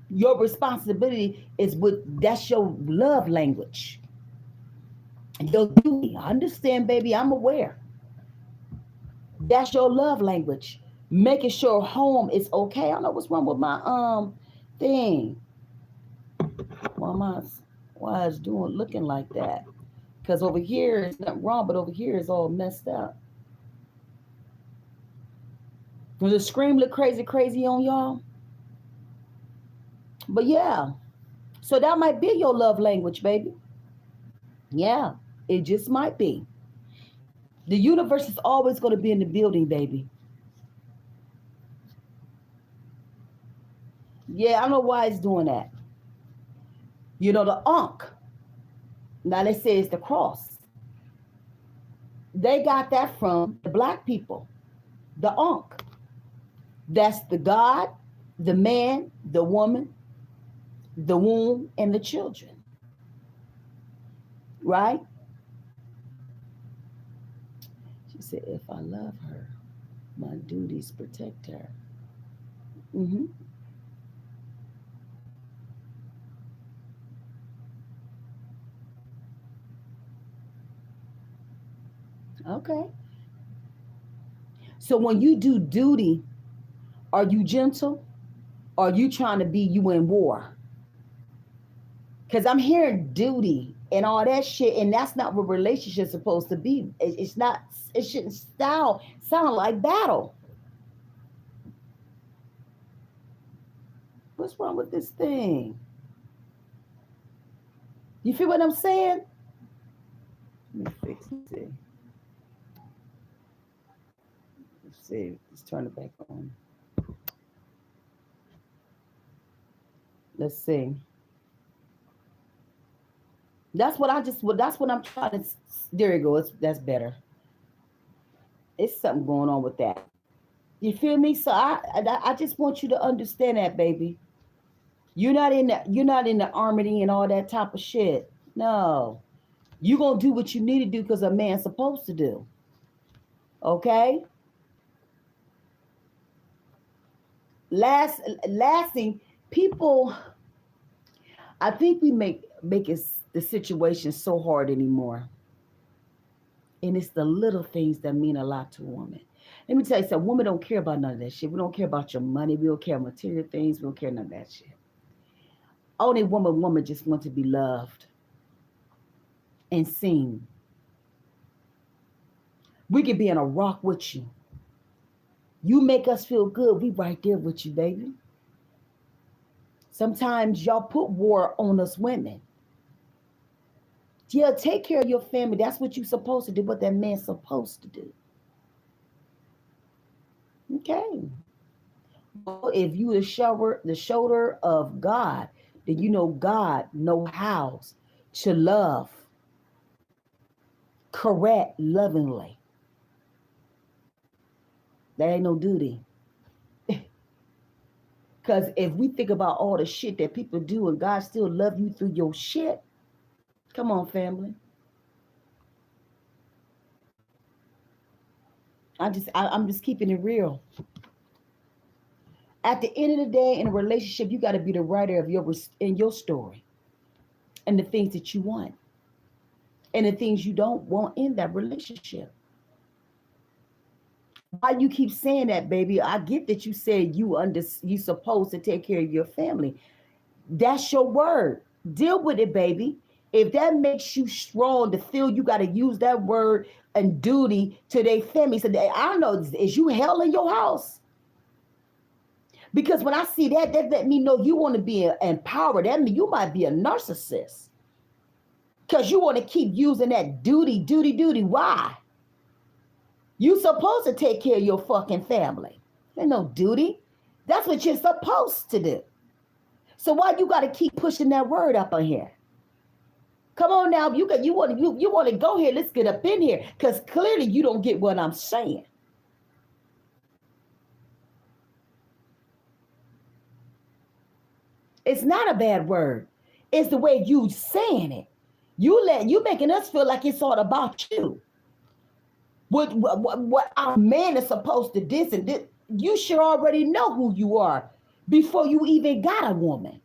Your responsibility is that's your love language. Your duty. I understand, baby. I'm aware. That's your love language. making sure home is okay. I don't know what's wrong with my thing. Why am I why is doing looking like that? Because over here is nothing wrong, but over here is all messed up. Does the screen look crazy, crazy on y'all? But yeah, so that might be your love language, baby. Yeah, it just might be. The universe is always going to be in the building, baby. Yeah, I don't know why it's doing that. You know, the Ankh, now they say it's the cross. They got that from the black people. The Ankh. That's the God, the man, the woman, the womb, and the children. Right? She said, if I love her, my duties protect her. Mm-hmm. Okay. So when you do duty, are you gentle? Or are you trying to be you in war? Because I'm hearing duty and all that shit, and that's not what relationships supposed to be. It's not. It shouldn't sound like battle. What's wrong with this thing? You feel what I'm saying? Let me fix it. Let's see. Let's turn it back on. Let's see. That's what I just. Well, that's what I'm trying to. There you go. That's better. It's something going on with that. You feel me? So I just want you to understand that, baby. You're not in the army and all that type of shit. No. You gonna do what you need to do because a man's supposed to do. Okay? Lasting people, I think we make it, the situation so hard anymore. And it's the little things that mean a lot to a woman. Let me tell you something, women don't care about none of that shit. We don't care about your money. We don't care about material things. We don't care none of that shit. Only woman just want to be loved and seen. We could be in a rock with you. You make us feel good. We right there with you, baby. Sometimes y'all put war on us women. Yeah, take care of your family. That's what you're supposed to do, what that man's supposed to do. Okay. Well, if you the shoulder of God, then you know God know how to love, correct lovingly. That ain't no duty. Because if we think about all the shit that people do and God still love you through your shit, come on, family. I'm just keeping it real. At the end of the day, in a relationship, you got to be the writer of your story and the things that you want and the things you don't want in that relationship. Why you keep saying that, baby? I get that you said you supposed to take care of your family. That's your word. Deal with it, baby. If that makes you strong to feel you got to use that word and duty to their family, so I don't know, is you hell in your house? Because when I see that let me know you want to be empowered. That means you might be a narcissist. Because you want to keep using that duty. Why? You supposed to take care of your fucking family. There's no duty. That's what you're supposed to do. So why you got to keep pushing that word up on here? Come on now, you want to go here. Let's get up in here, because clearly you don't get what I'm saying. It's not a bad word. It's the way you saying it. You making us feel like it's all about you. What our man is supposed to this and this. You should already know who you are before you even got a woman.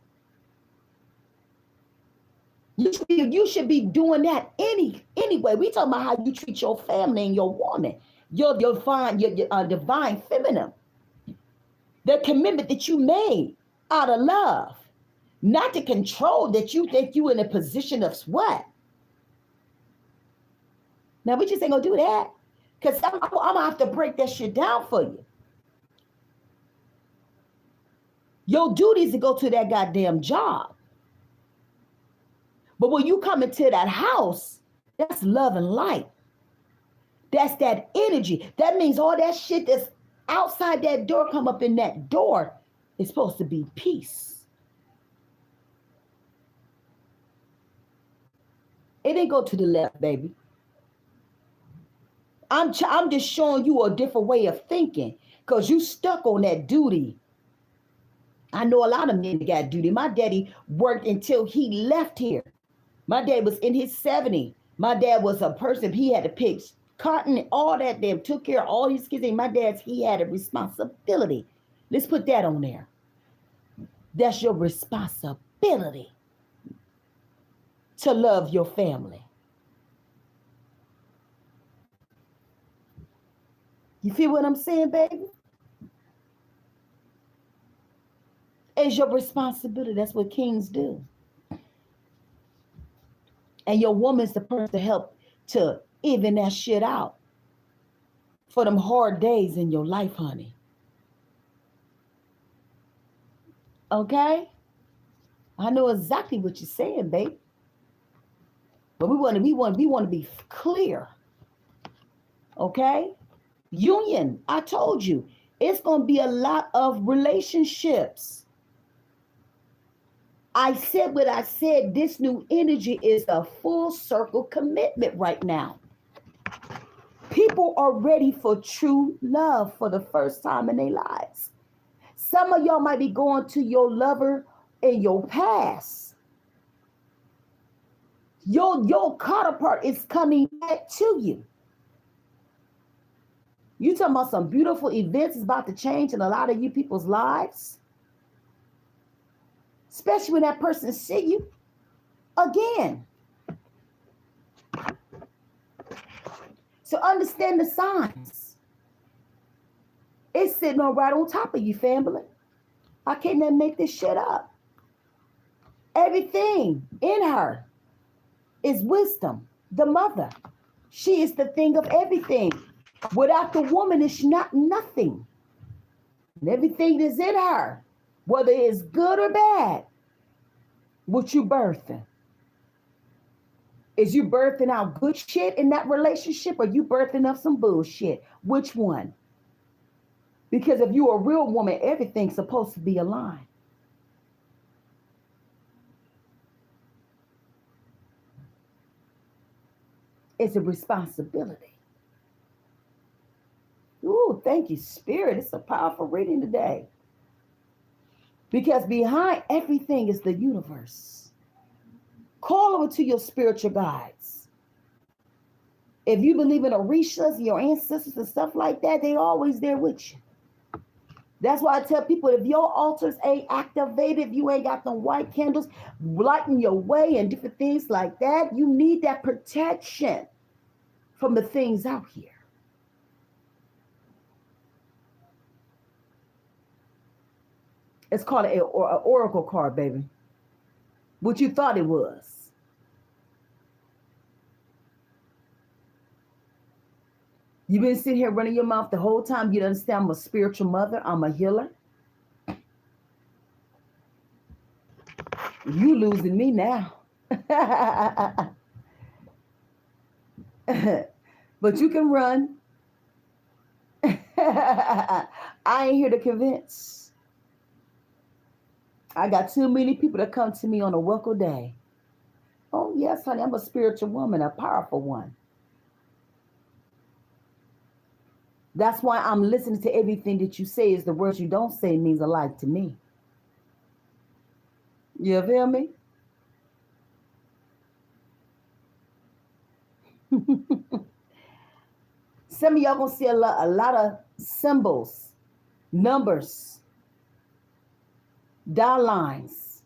You should be doing that anyway. We talking about how you treat your family and your woman, your divine feminine. The commitment that you made out of love, not the control that you think you in a position of what. Now we just ain't gonna do that, because I'm gonna have to break that shit down for you. Your duty is to go to that goddamn job. But when you come into that house, that's love and light. That's that energy. That means all that shit that's outside that door come up in that door is supposed to be peace. It didn't go to the left, baby. I'm just showing you a different way of thinking, because you stuck on that duty. I know a lot of men that got duty. My daddy worked until he left here. My dad was in his 70s. My dad was a person, he had to pick cotton and all that, damn, took care of all his kids. And my dad's, he had a responsibility. Let's put that on there. That's your responsibility, to love your family. You feel what I'm saying, baby? It's your responsibility. That's what kings do. And your woman's the person to help to even that shit out for them hard days in your life, honey. Okay? I know exactly what you're saying, babe. But we want to be clear. Okay? Union, I told you, it's going to be a lot of relationships. I said what I said. This new energy is a full circle commitment right now. People are ready for true love for the first time in their lives. Some of y'all might be going to your lover in your past. Your counterpart is coming back to you. You talking about some beautiful events is about to change in a lot of you people's lives. Especially when that person see you again. So understand the signs. It's sitting on right on top of you, family. I can't even make this shit up. Everything in her is wisdom, the mother. She is the thing of everything. Without the woman, it's not nothing. And everything that's in her, whether it's good or bad, what you birthing. Is you birthing out good shit in that relationship, or you birthing up some bullshit? Which one? Because if you're a real woman, everything's supposed to be aligned. It's a responsibility. Ooh, thank you, Spirit. It's a powerful reading today. Because behind everything is the universe. Call over to your spiritual guides. If you believe in Orishas, your ancestors and stuff like that, they're always there with you. That's why I tell people, if your altars ain't activated, if you ain't got them white candles lighting your way and different things like that, you need that protection from the things out here. It's called an oracle card, baby. What you thought it was. You've been sitting here running your mouth the whole time. You understand I'm a spiritual mother. I'm a healer. You losing me now. But you can run. I ain't here to convince. I got too many people that come to me on a welcome day. Oh, yes, honey, I'm a spiritual woman, a powerful one. That's why I'm listening to everything that you say. Is the words you don't say means a lot to me. You feel me? Some of y'all gonna see a lot of symbols, numbers, dial lines.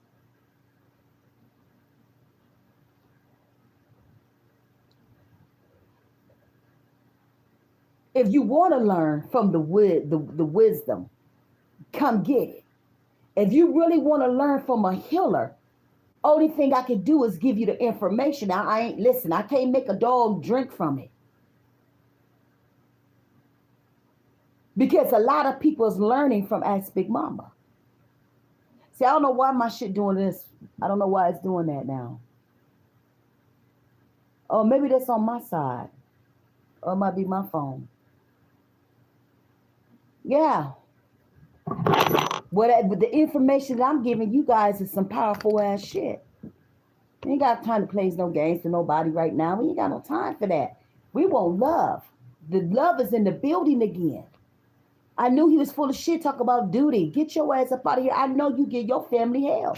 If you want to learn from the wisdom, come get it. If you really want to learn from a healer, only thing I can do is give you the information. Now, I can't make a dog drink from it. Because a lot of people is learning from Ask Big Mama. See, I don't know why my shit doing this. I don't know why it's doing that now. Oh, maybe that's on my side. Or it might be my phone. Yeah. Whatever the information that I'm giving you guys is some powerful ass shit. We ain't got time to play no games to nobody right now. We ain't got no time for that. We want love. The love is in the building again. I knew he was full of shit. Talk about duty. Get your ass up out of here. I know you give your family hell.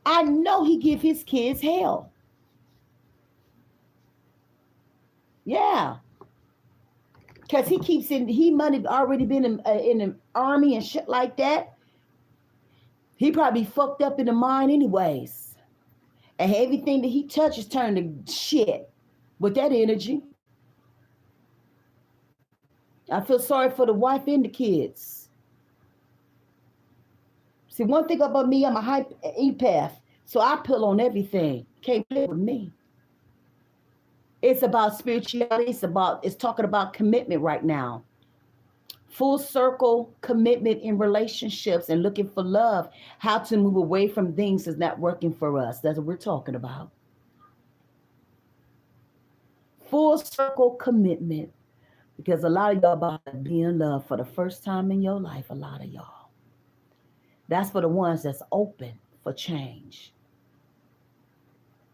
I know he give his kids hell. Yeah. Because he keeps in, he might have already been in the army and shit like that. He probably fucked up in the mind anyways. And everything that he touches turned to shit with that energy. I feel sorry for the wife and the kids. See, one thing about me, I'm a high empath. So I pull on everything. Can't play with me. It's about spirituality. It's talking about commitment right now. Full circle commitment in relationships and looking for love. How to move away from things that's not working for us. That's what we're talking about. Full circle commitment. Because a lot of y'all about to be in love for the first time in your life. A lot of y'all. That's for the ones that's open for change.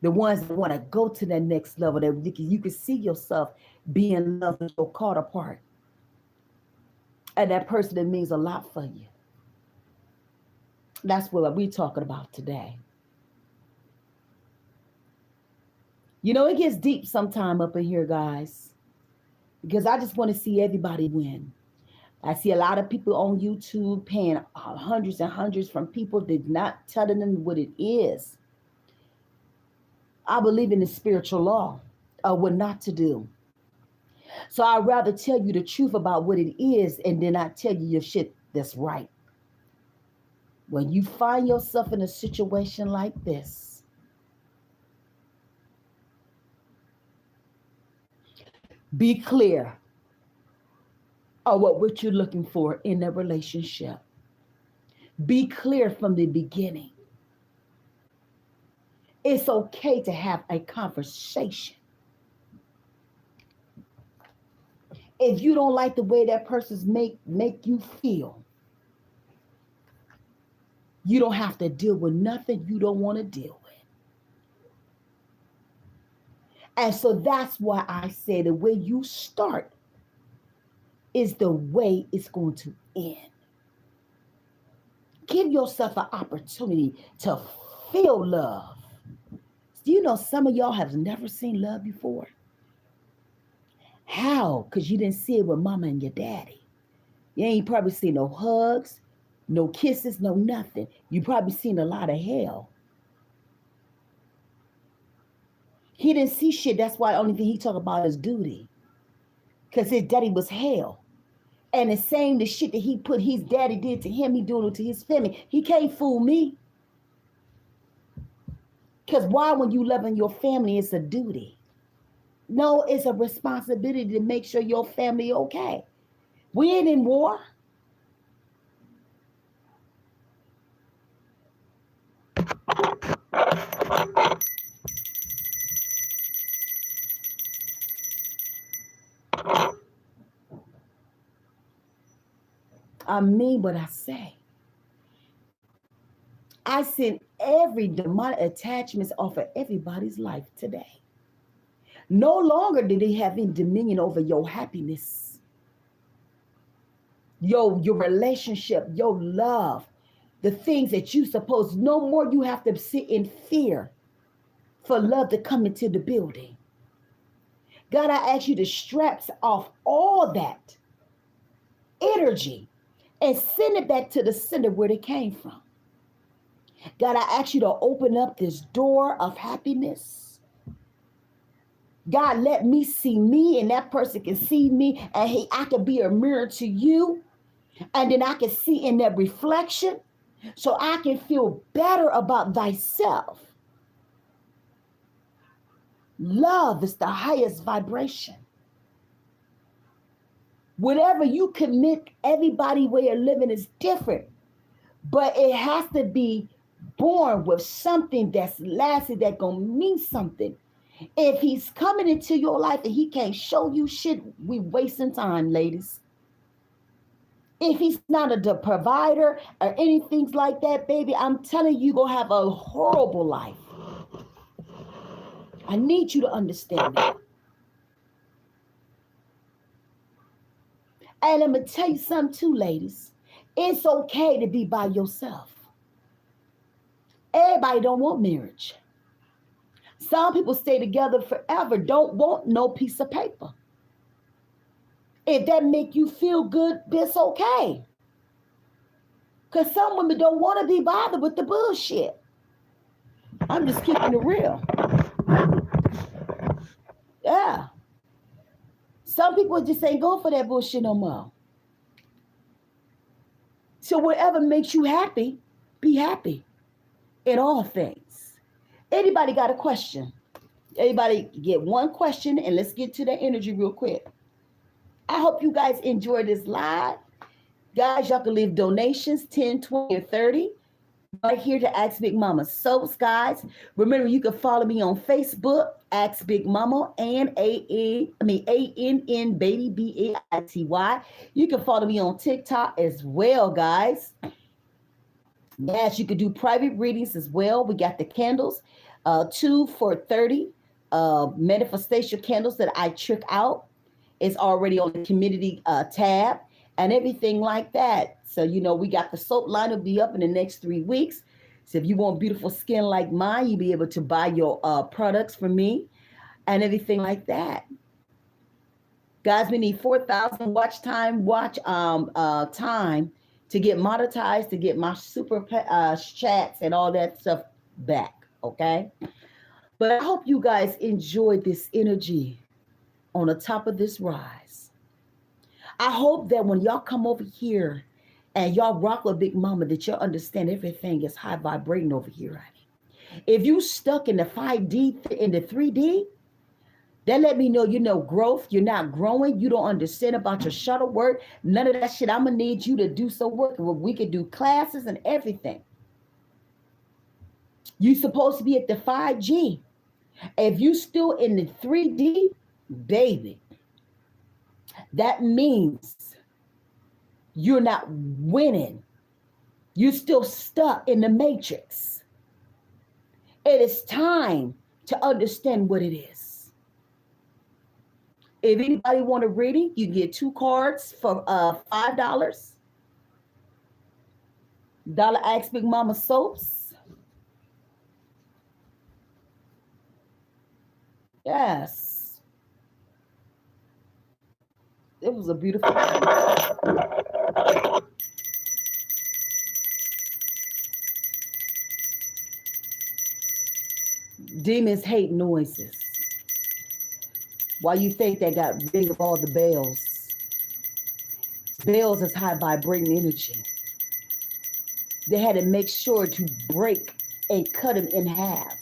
The ones that want to go to that next level. That you can see yourself being in love with your counterpart. And that person that means a lot for you. That's what we're talking about today. You know, it gets deep sometime up in here, guys. Because I just want to see everybody win. I see a lot of people on YouTube paying hundreds and hundreds from people that not telling them what it is. I believe in the spiritual law of what not to do. So I'd rather tell you the truth about what it is and then I tell you your shit that's right. When you find yourself in a situation like this, be clear of what you're looking for in a relationship. Be clear from the beginning. It's okay to have a conversation. If you don't like the way that person's make you feel, you don't have to deal with nothing you don't want to deal with. And so that's why I say the way you start is the way it's going to end. Give yourself an opportunity to feel love. Do you know some of y'all have never seen love before? How? Because you didn't see it with mama and your daddy. You ain't probably seen no hugs, no kisses, no nothing. You probably seen a lot of hell. He didn't see shit. That's why the only thing he talk about is duty. Because his daddy was hell. And the same the shit that he put his daddy did to him, he doing it to his family. He can't fool me. Because why when you loving your family, it's a duty. No, it's a responsibility to make sure your family okay. We ain't in war. I mean what I say. I send every demonic attachments off of everybody's life today. No longer do they have any dominion over your happiness, your relationship, your love, the things that you suppose. No more you have to sit in fear for love to come into the building. God, I ask you to strap off all that energy and send it back to the center where it came from. God, I ask you to open up this door of happiness. God, let me see me and that person can see me and hey, I can be a mirror to you. And then I can see in that reflection so I can feel better about thyself. Love is the highest vibration. Whatever you commit, everybody's way of living is different. But it has to be born with something that's lasting, that gonna mean something. If he's coming into your life and he can't show you shit, we wasting time, ladies. If he's not a provider or anything like that, baby, I'm telling you, you're gonna have a horrible life. I need you to understand that. And I'm gonna tell you something too, ladies. It's okay to be by yourself. Everybody don't want marriage. Some people stay together forever, don't want no piece of paper. If that make you feel good, that's okay. Because some women don't want to be bothered with the bullshit. I'm just keeping it real. Yeah. Some people just ain't going for that bullshit no more. So whatever makes you happy, be happy in all things. Anybody got a question? Everybody get one question and let's get to the energy real quick. I hope you guys enjoy this live. Guys, y'all can leave donations, 10, 20, or 30. Right here to Ask Big Mama Soaps, guys. Remember, you can follow me on Facebook, Ask Big Mama, and ANN Baby BAITY. You can follow me on TikTok as well, guys. Yes, you could do private readings as well. We got the candles, 2 for 30 manifestation candles that I trick out. It's already on the community tab and everything like that. So, we got the soap line will be up in the next 3 weeks. So if you want beautiful skin like mine, you'll be able to buy your products from me and everything like that. Guys, we need 4,000 time to get monetized, to get my super chats and all that stuff back, okay? But I hope you guys enjoyed this energy on the top of this rise. I hope that when y'all come over here and y'all rock with Big Mama, that y'all understand everything is high vibrating over here, honey. If you stuck in the 5D, in the 3D, that let me know, growth. You're not growing. You don't understand about your shuttle work. None of that shit. I'm going to need you to do some work. We could do classes and everything. You supposed to be at the 5G. If you still in the 3D, baby, that means you're not winning. You're still stuck in the matrix. It is time to understand what it is. If anybody want a reading, you get 2 cards for $5. Ask Big Mama Soaps. Yes. It was a beautiful day. Demons hate noises. Why you think they got rid of all the bells? Bells is high vibrating energy. They had to make sure to break and cut them in half.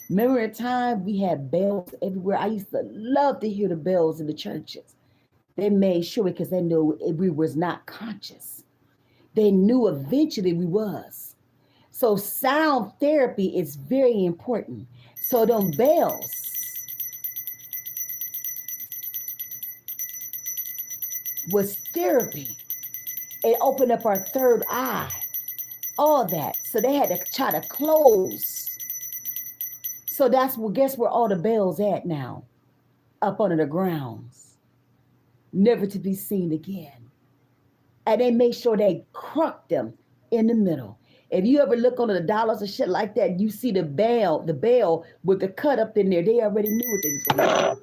Remember a time we had bells everywhere? I used to love to hear the bells in the churches. They made sure because they knew we was not conscious. They knew eventually we was. So sound therapy is very important. So them bells was therapy. It opened up our third eye. All that. So they had to try to close. So guess where all the bells at now? Up under the grounds. Never to be seen again. And they made sure they crunked them in the middle. If you ever look under the dollars and shit like that, you see the bell with the cut up in there. They already knew what they was going to do.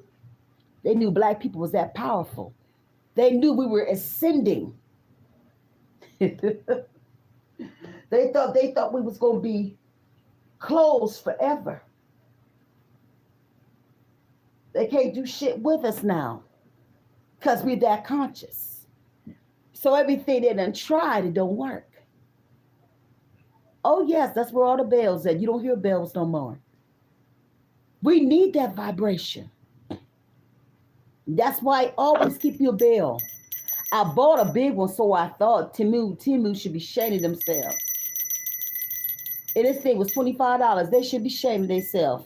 They knew black people was that powerful. They knew we were ascending. They thought we was going to be closed forever. They can't do shit with us now because we're that conscious. So everything they done tried, it don't work. Oh yes, that's where all the bells at. You don't hear bells no more. We need that vibration. That's why I always keep your bell. I bought a big one, so I thought Timu should be shaming themselves. And this thing was $25. They should be shaming themselves.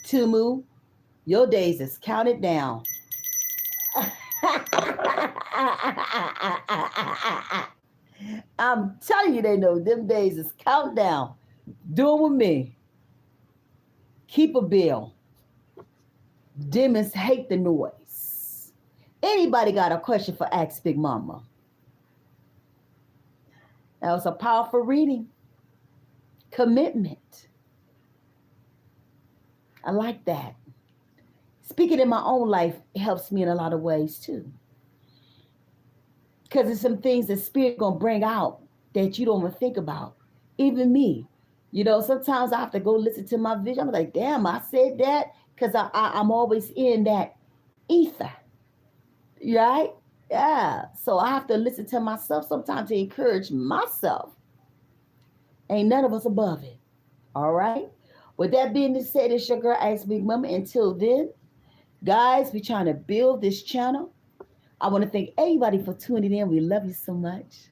Timu, your days is counted down. I'm telling you, they know them days is countdown. Do it with me. Keep a bill. Demons hate the noise. Anybody got a question for Ask Big Mama? That was a powerful reading. Commitment. I like that. Speaking in my own life helps me in a lot of ways too. Because there's some things that Spirit gonna bring out that you don't even think about. Even me. You know, sometimes I have to go listen to my vision. I'm like, damn, I said that because I'm always in that ether. Right? Yeah. So I have to listen to myself sometimes to encourage myself. Ain't none of us above it. All right? With that being said, it's your girl, Ask Big Mama. Until then, guys, we're trying to build this channel. I want to thank everybody for tuning in. We love you so much.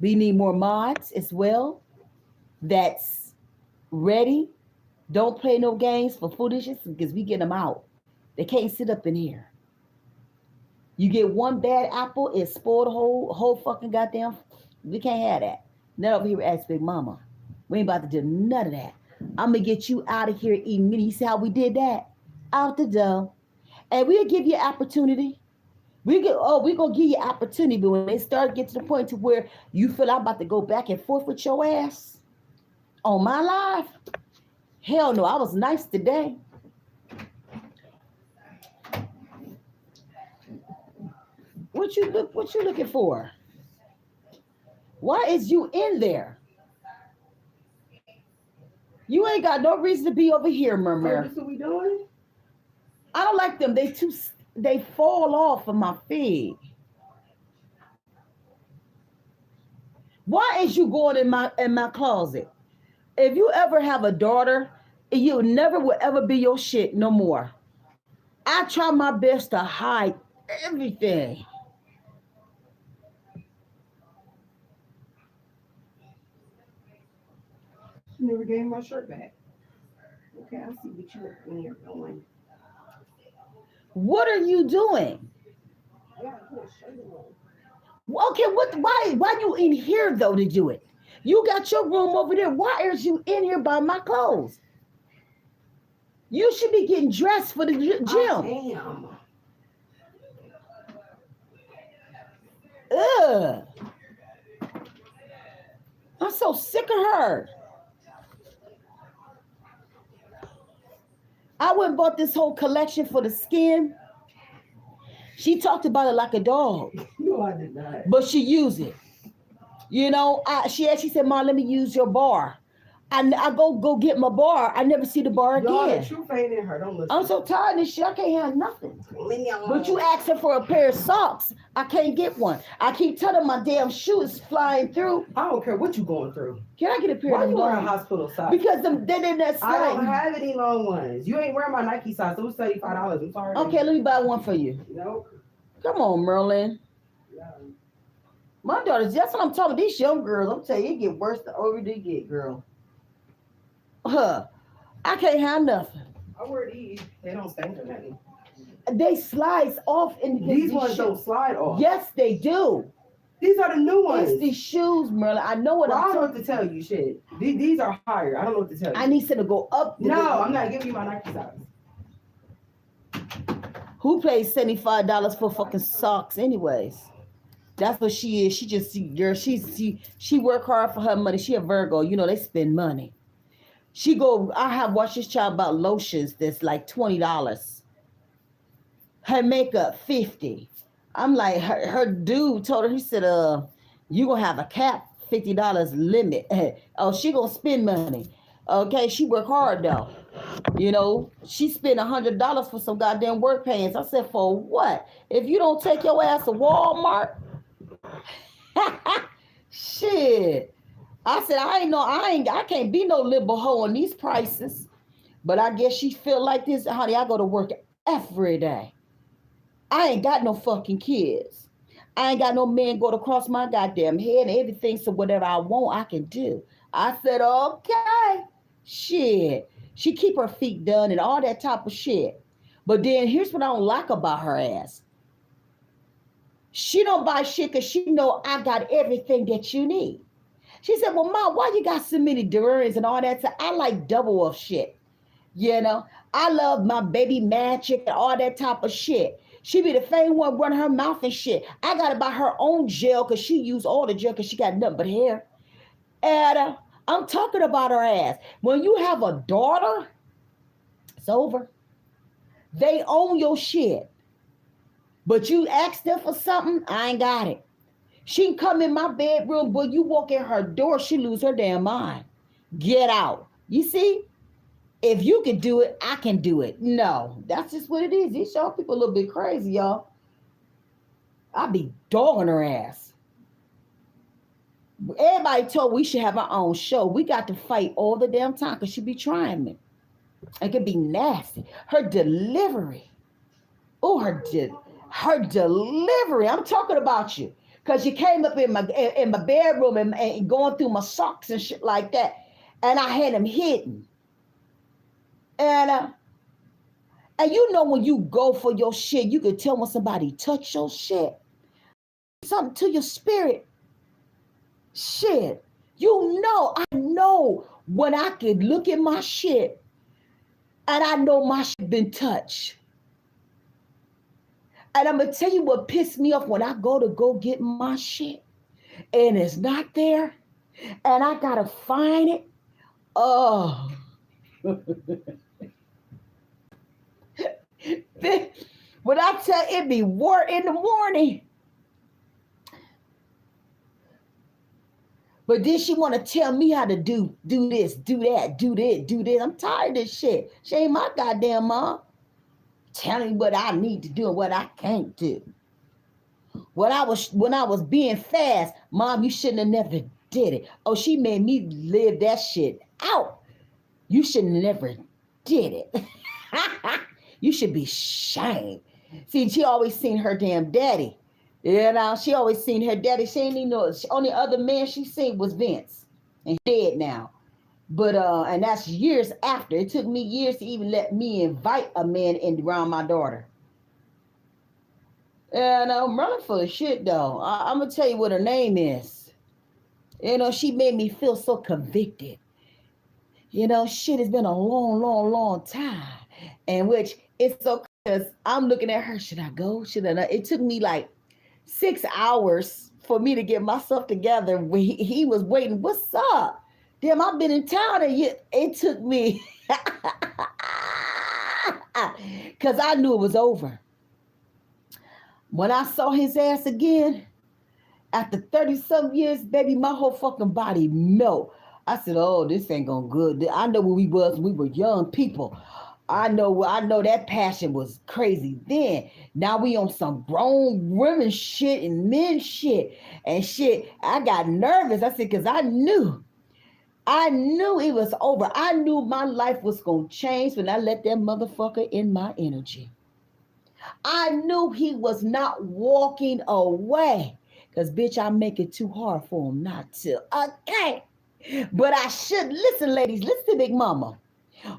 We need more mods as well. That's ready. Don't play no games for foolishness because we get them out. They can't sit up in here. You get one bad apple, it spoiled the whole fucking goddamn. We can't have that. None over here at Ask Big Mama. We ain't about to do none of that. I'm gonna get you out of here eating meat. You see how we did that? Out the door. And we'll give you opportunity. We're gonna give you opportunity, but when they start getting to the point to where you feel I'm about to go back and forth with your ass on my life, hell no, I was nice today. What you looking for? Why is you in there? You ain't got no reason to be over here, Murmur. That's what we doing? I don't like them. They fall off of my feed. Why is you going in my closet? If you ever have a daughter, you never will ever be your shit no more. I try my best to hide everything. You never gave my shirt back. Okay, I see what you're when you're going. What are you doing? I gotta put a shirt on. Okay, why you in here though to do it? You got your room over there. Why are you in here by my clothes? You should be getting dressed for the gym. I am. Ugh. I'm so sick of her. I went and bought this whole collection for the skin. She talked about it like a dog. No, I did not. But she used it. You know, she said, "Mom, let me use your bar." And I go get my bar. I never see the bar Y'all, again. the truth ain't in her. Don't listen. I'm so tired of this shit. I can't have nothing. Leave me alone. But you asking for a pair of socks. I can't get one. I keep telling my damn shoes flying through. I don't care what you going through. Can I get a pair Why of you wearing long? hospital socks? Because they're in that I don't slide. have any long ones. You ain't wearing my Nike socks. It was $35. I'm sorry. Okay, let me buy one for you. Nope. Come on, Merlin. Yeah. My daughters, that's what I'm talking. These young girls, I'm telling you, it get worse the older they get, girl. I can't have nothing. I wear these. They don't stink or nothing. They slides off in These ones don't slide off. Yes, they do. These are the new ones. It's the shoes, Merlin. I know what Well, I I'm don't know talking. what to tell you. Shit. These are higher. I don't know what to tell you. I need to go up. No, I'm not giving you my Nike socks. Who pays $75 for fucking socks, anyways? That's what she is. She just girl. She work hard for her money. She a Virgo. You know they spend money. I have watched this child about lotions that's like $20. Her makeup, $50. I'm like, her dude told her, he said, you gonna have a cap, $50 limit. Oh, she gonna spend money. Okay, she work hard though. She spent $100 for some goddamn work pants. I said, for what? If you don't take your ass to Walmart, shit. I said, I can't be no liberal hoe on these prices. But I guess she feel like this, honey. I go to work every day. I ain't got no fucking kids. I ain't got no man go to cross my goddamn head and everything. So whatever I want, I can do. I said, okay, shit. She keep her feet done and all that type of shit. But then here's what I don't like about her ass. She don't buy shit because she know I got everything that you need. She said, well, Mom, why you got so many durians and all that? So I like double of shit. I love my baby magic and all that type of shit. She be the same one running her mouth and shit. I got to buy her own gel because she use all the gel because she got nothing but hair. And I'm talking about her ass. When you have a daughter, it's over. They own your shit. But you ask them for something, I ain't got it. She can come in my bedroom, but you walk in her door, she lose her damn mind. Get out. You see? If you can do it, I can do it. No, that's just what it is. These y'all people a little bit crazy, y'all. I be dogging her ass. Everybody told we should have our own show. We got to fight all the damn time because she be trying me. It could be nasty. Her delivery. Oh, her delivery. I'm talking about you. Because you came up in my bedroom and going through my socks and shit like that. And I had them hidden. And when you go for your shit, you can tell when somebody touch your shit. Something to your spirit. Shit. I know when I could look at my shit and I know my shit been touched. And I'm going to tell you what pissed me off when I go get my shit and it's not there and I got to find it. Oh. When I tell it be war in the morning. But then she want to tell me how to do this, do that, do this, do this. I'm tired of this shit. She ain't my goddamn mom. Telling me what I need to do and what I can't do. When I was being fast, Mom, you shouldn't have never did it. Oh, she made me live that shit out. You shouldn't have never did it. You should be ashamed. See, she always seen her damn daddy. She always seen her daddy. She ain't even know. The only other man she seen was Vince. And he's dead now. But, and that's years after. It took me years to even let me invite a man in around my daughter. And I'm running for the shit, though. I'm going to tell you what her name is. She made me feel so convicted. Shit has been a long, long, long time. And which it's so, because I'm looking at her. Should I go? Should I not? It took me like 6 hours for me to get myself together. He was waiting. What's up? Damn, I've been in town and it took me because I knew it was over. When I saw his ass again, after 30-some years, baby, my whole fucking body melt. I said, oh, this ain't going good. I know where we was when we were young people. I know that passion was crazy then. Now we on some grown women shit and men shit and shit. I got nervous. I said, because I knew it was over. I knew my life was going to change when I let that motherfucker in my energy. I knew he was not walking away. Because, bitch, I make it too hard for him not to. Okay. But I should. Listen, ladies. Listen to Big Mama.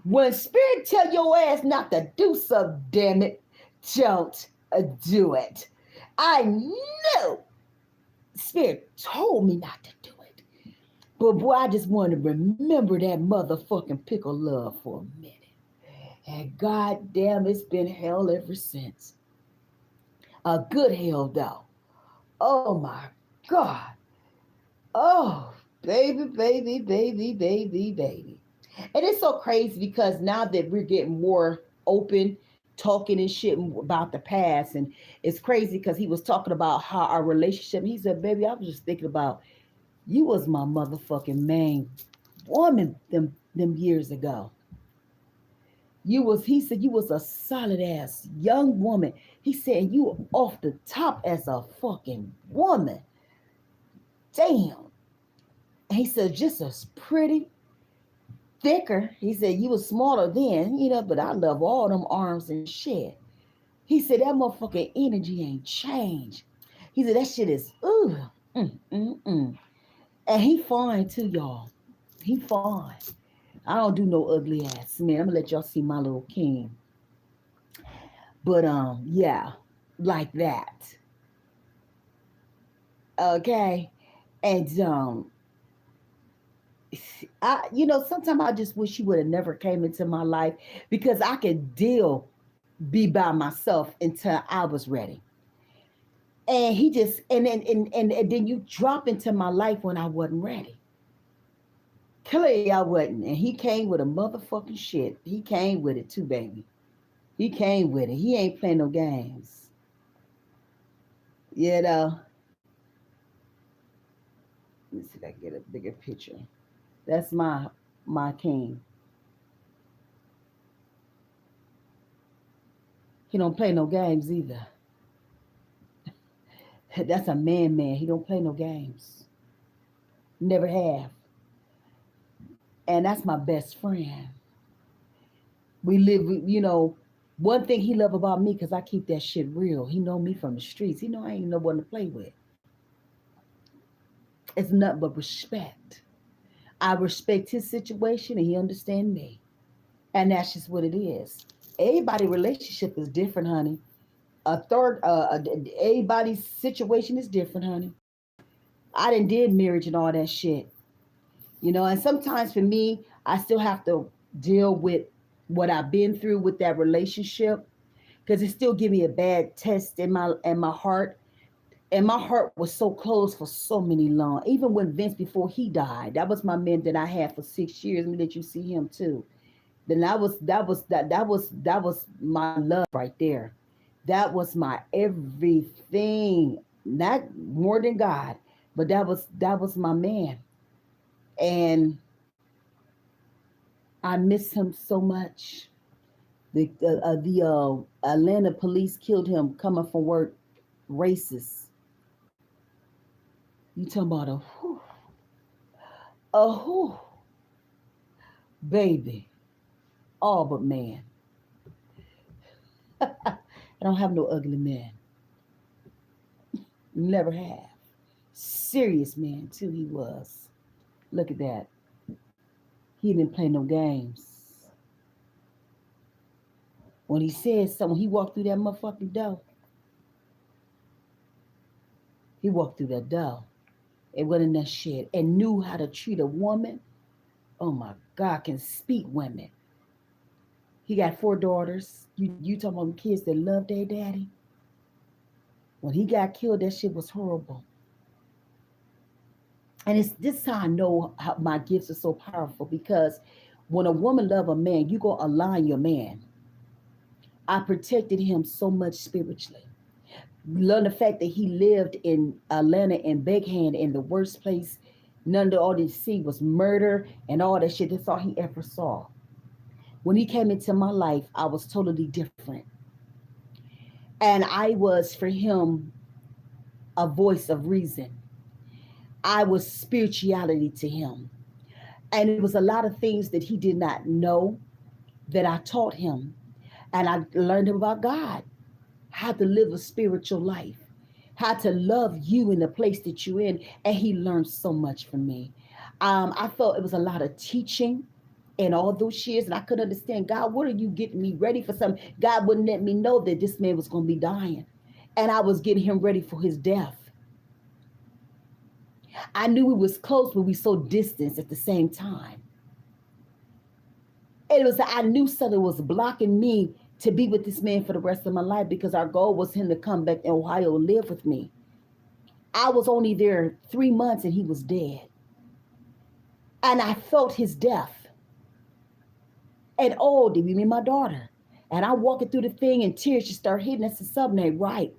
When spirit tell your ass not to do something, damn it, don't do it. I knew spirit told me not to do it. But boy, I just want to remember that motherfucking pickle love for a minute. And goddamn, it's been hell ever since. A good hell, though. Oh, my God. Oh, baby, baby, baby, baby, baby. And it's so crazy because now that we're getting more open, talking and shit about the past, and it's crazy because he was talking about how our relationship, he said, baby, I was just thinking about you was my motherfucking main woman them years ago. He said, you was a solid ass young woman. He said, you off the top as a fucking woman. Damn. And he said, just as pretty, thicker. He said, you was smaller then, but I love all them arms and shit. He said, that motherfucking energy ain't changed. He said, that shit is, ooh, And he fine too, y'all. He fine. I don't do no ugly ass man. I'm gonna let y'all see my little king. But yeah, like that. Okay. And sometimes I just wish he would have never came into my life because I could deal be by myself until I was ready. And he just and then you drop into my life when I wasn't ready. Clearly I wasn't. And he came with a motherfucking shit. He came with it too, baby. He came with it. He ain't playing no games. You know. Let me see if I can get a bigger picture. That's my king. He don't play no games either. That's a man. He don't play no games. Never have. And that's my best friend. We live, one thing he love about me because I keep that shit real. He know me from the streets. He know I ain't no one to play with. It's nothing but respect. I respect his situation and he understand me. And that's just what it is. Everybody's relationship is different, honey. Everybody's situation is different, honey. I did marriage and all that shit. And sometimes for me, I still have to deal with what I've been through with that relationship because it still give me a bad test in my heart. And my heart was so closed for so many long. Even when Vince before he died, that was my man that I had for 6 years. Let me let you see him too. Then that was my love right there. That was my everything. Not more than God, but that was my man. And I miss him so much. The Atlanta police killed him coming from work, racist. You talking about a whew, baby, all but man. I don't have no ugly man. Never have. Serious man too. He was. Look at that. He didn't play no games. When he said something, he walked through that motherfucking door. He walked through that door. It wasn't that shit. And knew how to treat a woman. Oh my God, can speak women. He got 4 daughters. You talking about kids that love their daddy? When he got killed, that shit was horrible. And it's this how I know how my gifts are so powerful because when a woman love a man, you go align your man. I protected him so much spiritually. Learn the fact that he lived in Atlanta and Beckhand in the worst place. None of all he see was murder and all that shit. That's all he ever saw. When he came into my life, I was totally different. And I was for him a voice of reason. I was spirituality to him. And it was a lot of things that he did not know that I taught him. And I learned about God, how to live a spiritual life, how to love you in the place that you're in. And he learned so much from me. I felt it was a lot of teaching in all those years. And I couldn't understand, God, what are you getting me ready for something? God wouldn't let me know that this man was going to be dying. And I was getting him ready for his death. I knew we was close, but we so distant at the same time. It was I knew something was blocking me to be with this man for the rest of my life because our goal was him to come back to Ohio and live with me. I was only there 3 months and he was dead. And I felt his death. And oh, did we meet my daughter? And I walking through the thing and tears just start hitting. I said, something ain't right.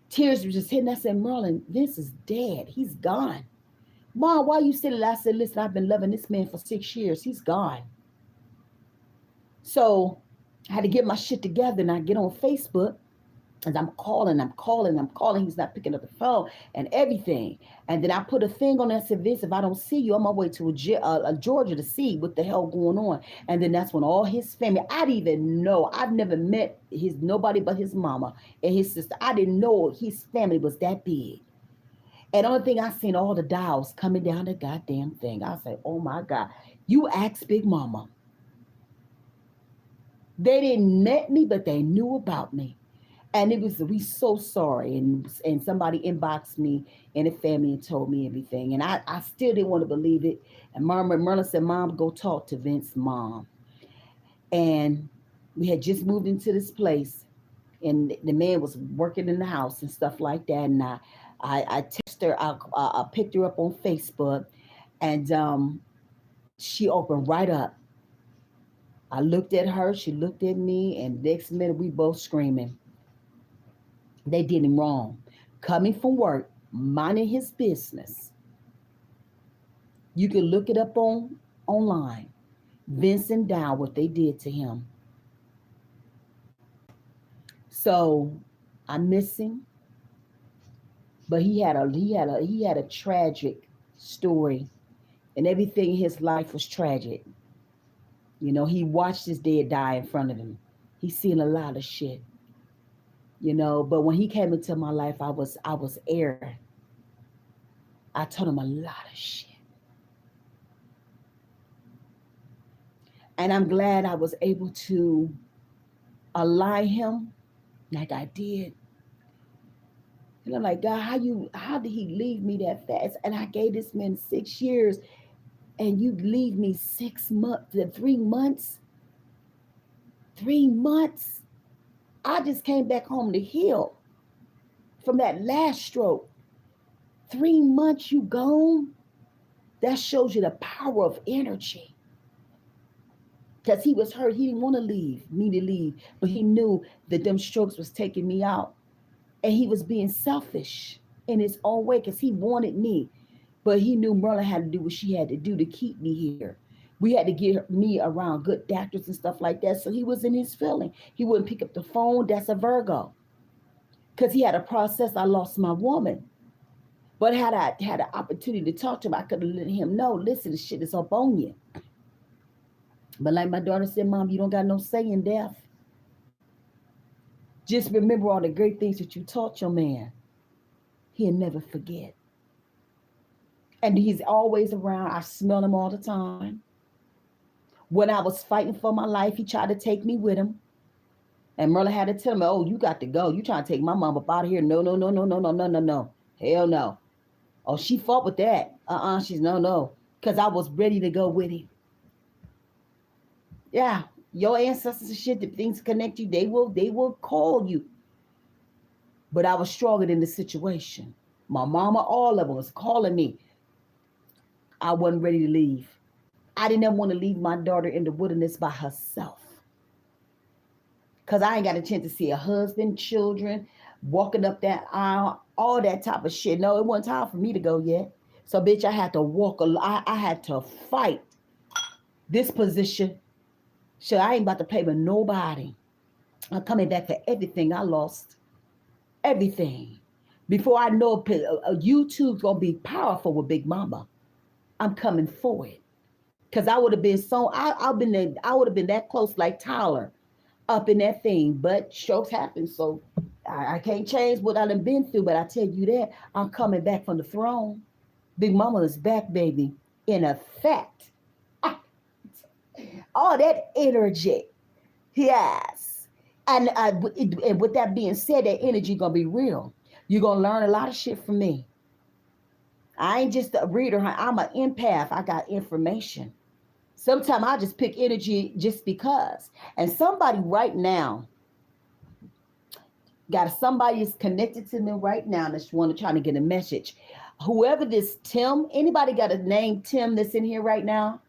Tears were just hitting. I said, Merlin, Vince is dead. He's gone. Mom, why you sitting there? I said, listen, I've been loving this man for 6 years. He's gone. So I had to get my shit together, and I get on Facebook. And I'm calling. He's not picking up the phone and everything. And then I put a thing on that said, Vince, if I don't see you, I'm on my way to Georgia to see what the hell going on. And then that's when all his family, I didn't even know. I've never met nobody but his mama and his sister. I didn't know his family was that big. And the only thing I seen all the dials coming down the goddamn thing. I said, oh my God, you asked Big Mama. They didn't met me, but they knew about me. And it was, we so sorry. And somebody inboxed me in the family and told me everything. And I still didn't want to believe it. And Merlin said, Mom, go talk to Vince's mom. And we had just moved into this place, and the man was working in the house and stuff like that. And I texted her, I picked her up on Facebook, and she opened right up. I looked at her, she looked at me, and next minute we both screaming. They did him wrong. Coming from work, minding his business. You can look it up online. Vincent Dow, what they did to him. So I miss him, but he had a tragic story, and everything in his life was tragic. He watched his dad die in front of him. He's seen a lot of shit. But when he came into my life, I was air. I told him a lot of shit. And I'm glad I was able to align him like I did. And I'm like, God, how did he leave me that fast? And I gave this man 6 years, and you leave me 6 months, 3 months. 3 months. I just came back home to heal from that last stroke. 3 months you gone? That shows you the power of energy. Because he was hurt. He didn't want to leave, me to leave. But he knew that them strokes was taking me out. And he was being selfish in his own way because he wanted me. But he knew Merlin had to do what she had to do to keep me here. We had to get me around good doctors and stuff like that. So he was in his feeling. He wouldn't pick up the phone. That's a Virgo. Because he had a process. I lost my woman. But had I had an opportunity to talk to him, I could have let him know, listen, the shit is up on you. But like my daughter said, Mom, you don't got no say in death. Just remember all the great things that you taught your man. He'll never forget. And he's always around. I smell him all the time. When I was fighting for my life, he tried to take me with him. And Merlin had to tell me, oh, you got to go. You trying to take my mom up out of here. No, no, no, no, no, no, no, no, no. Hell no. Oh, she fought with that. She's no. Because I was ready to go with him. Yeah. Your ancestors and shit, the things connect you, they will call you. But I was stronger than the situation. My mama, all of them was calling me. I wasn't ready to leave. I didn't ever want to leave my daughter in the wilderness by herself. Because I ain't got a chance to see a husband, children, walking up that aisle, all that type of shit. No, it wasn't time for me to go yet. So, bitch, I had to walk. I had to fight this position. So I ain't about to play with nobody. I'm coming back for everything I lost. Everything. Before I know YouTube's going to be powerful with Big Mama, I'm coming for it. Because I would have been I would have been that close like Tyler up in that thing. But strokes happen. So I can't change what I done been through. But I tell you that, I'm coming back from the throne. Big Mama is back, baby, in effect. All that energy. Yes. And with that being said, that energy going to be real. You're going to learn a lot of shit from me. I ain't just a reader. I'm an empath. I got information. Sometimes I just pick energy just because. And somebody right now, somebody is connected to me right now that's trying to get a message. Whoever this Tim, anybody got a name Tim that's in here right now?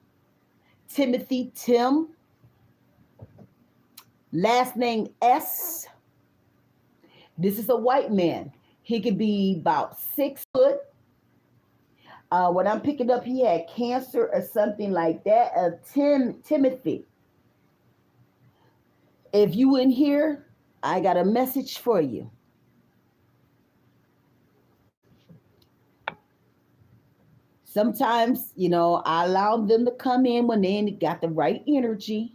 Timothy Tim. Last name S. This is a white man. He could be about 6 foot. When I'm picking up, he had cancer or something like that. Timothy. If you in here, I got a message for you. Sometimes, I allow them to come in when they ain't got the right energy.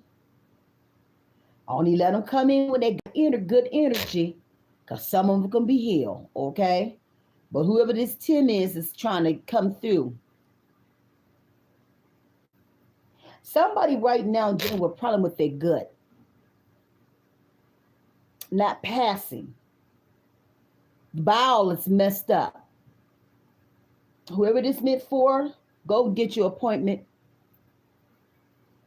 I only let them come in when they got good energy, because some of them can be healed, okay? But whoever this Tim is trying to come through. Somebody right now dealing with a problem with their gut, not passing. Bowel is messed up. Whoever this meant for, go get your appointment.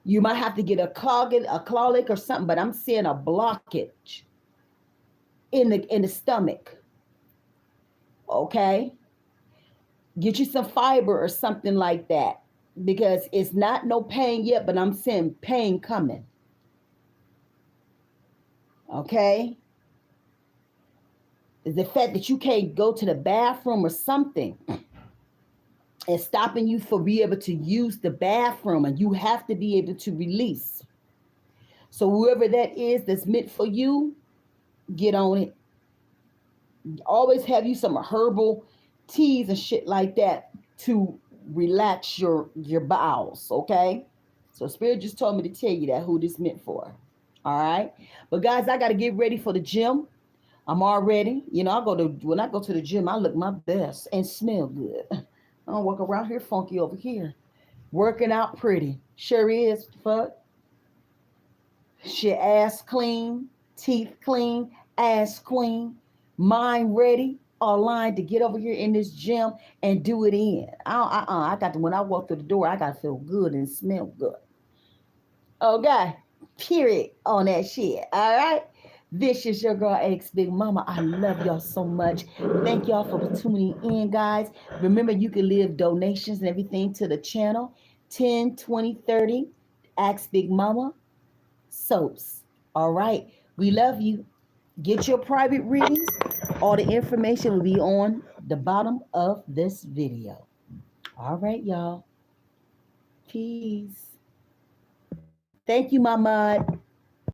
You might have to get a colic or something, but I'm seeing a blockage in the stomach. Okay? Get you some fiber or something like that. Because it's not no pain yet, but I'm seeing pain coming. Okay? The fact that you can't go to the bathroom or something is stopping you from being able to use the bathroom, and you have to be able to release. So whoever that is that's meant for you, get on it. Always have you some herbal teas and shit like that to relax your bowels, okay? So Spirit just told me to tell you that who this meant for. All right. But guys, I gotta get ready for the gym. I'm all ready. When I go to the gym, I look my best and smell good. I don't walk around here funky over here. Working out pretty. Sure is. Fuck. Shit, ass clean, teeth clean, ass clean, mind ready, aligned to get over here in this gym and do it in. I got to, when I walk through the door, I got to feel good and smell good. Okay, period on that shit. All right. This is your girl X Big Mama. I love y'all so much. Thank y'all for tuning in, guys. Remember, you can leave donations and everything to the channel. 10, 20, 30. Ask Big Mama soaps. All right. We love you. Get your private readings. All the information will be on the bottom of this video. All right, y'all. Peace. Thank you, my mud.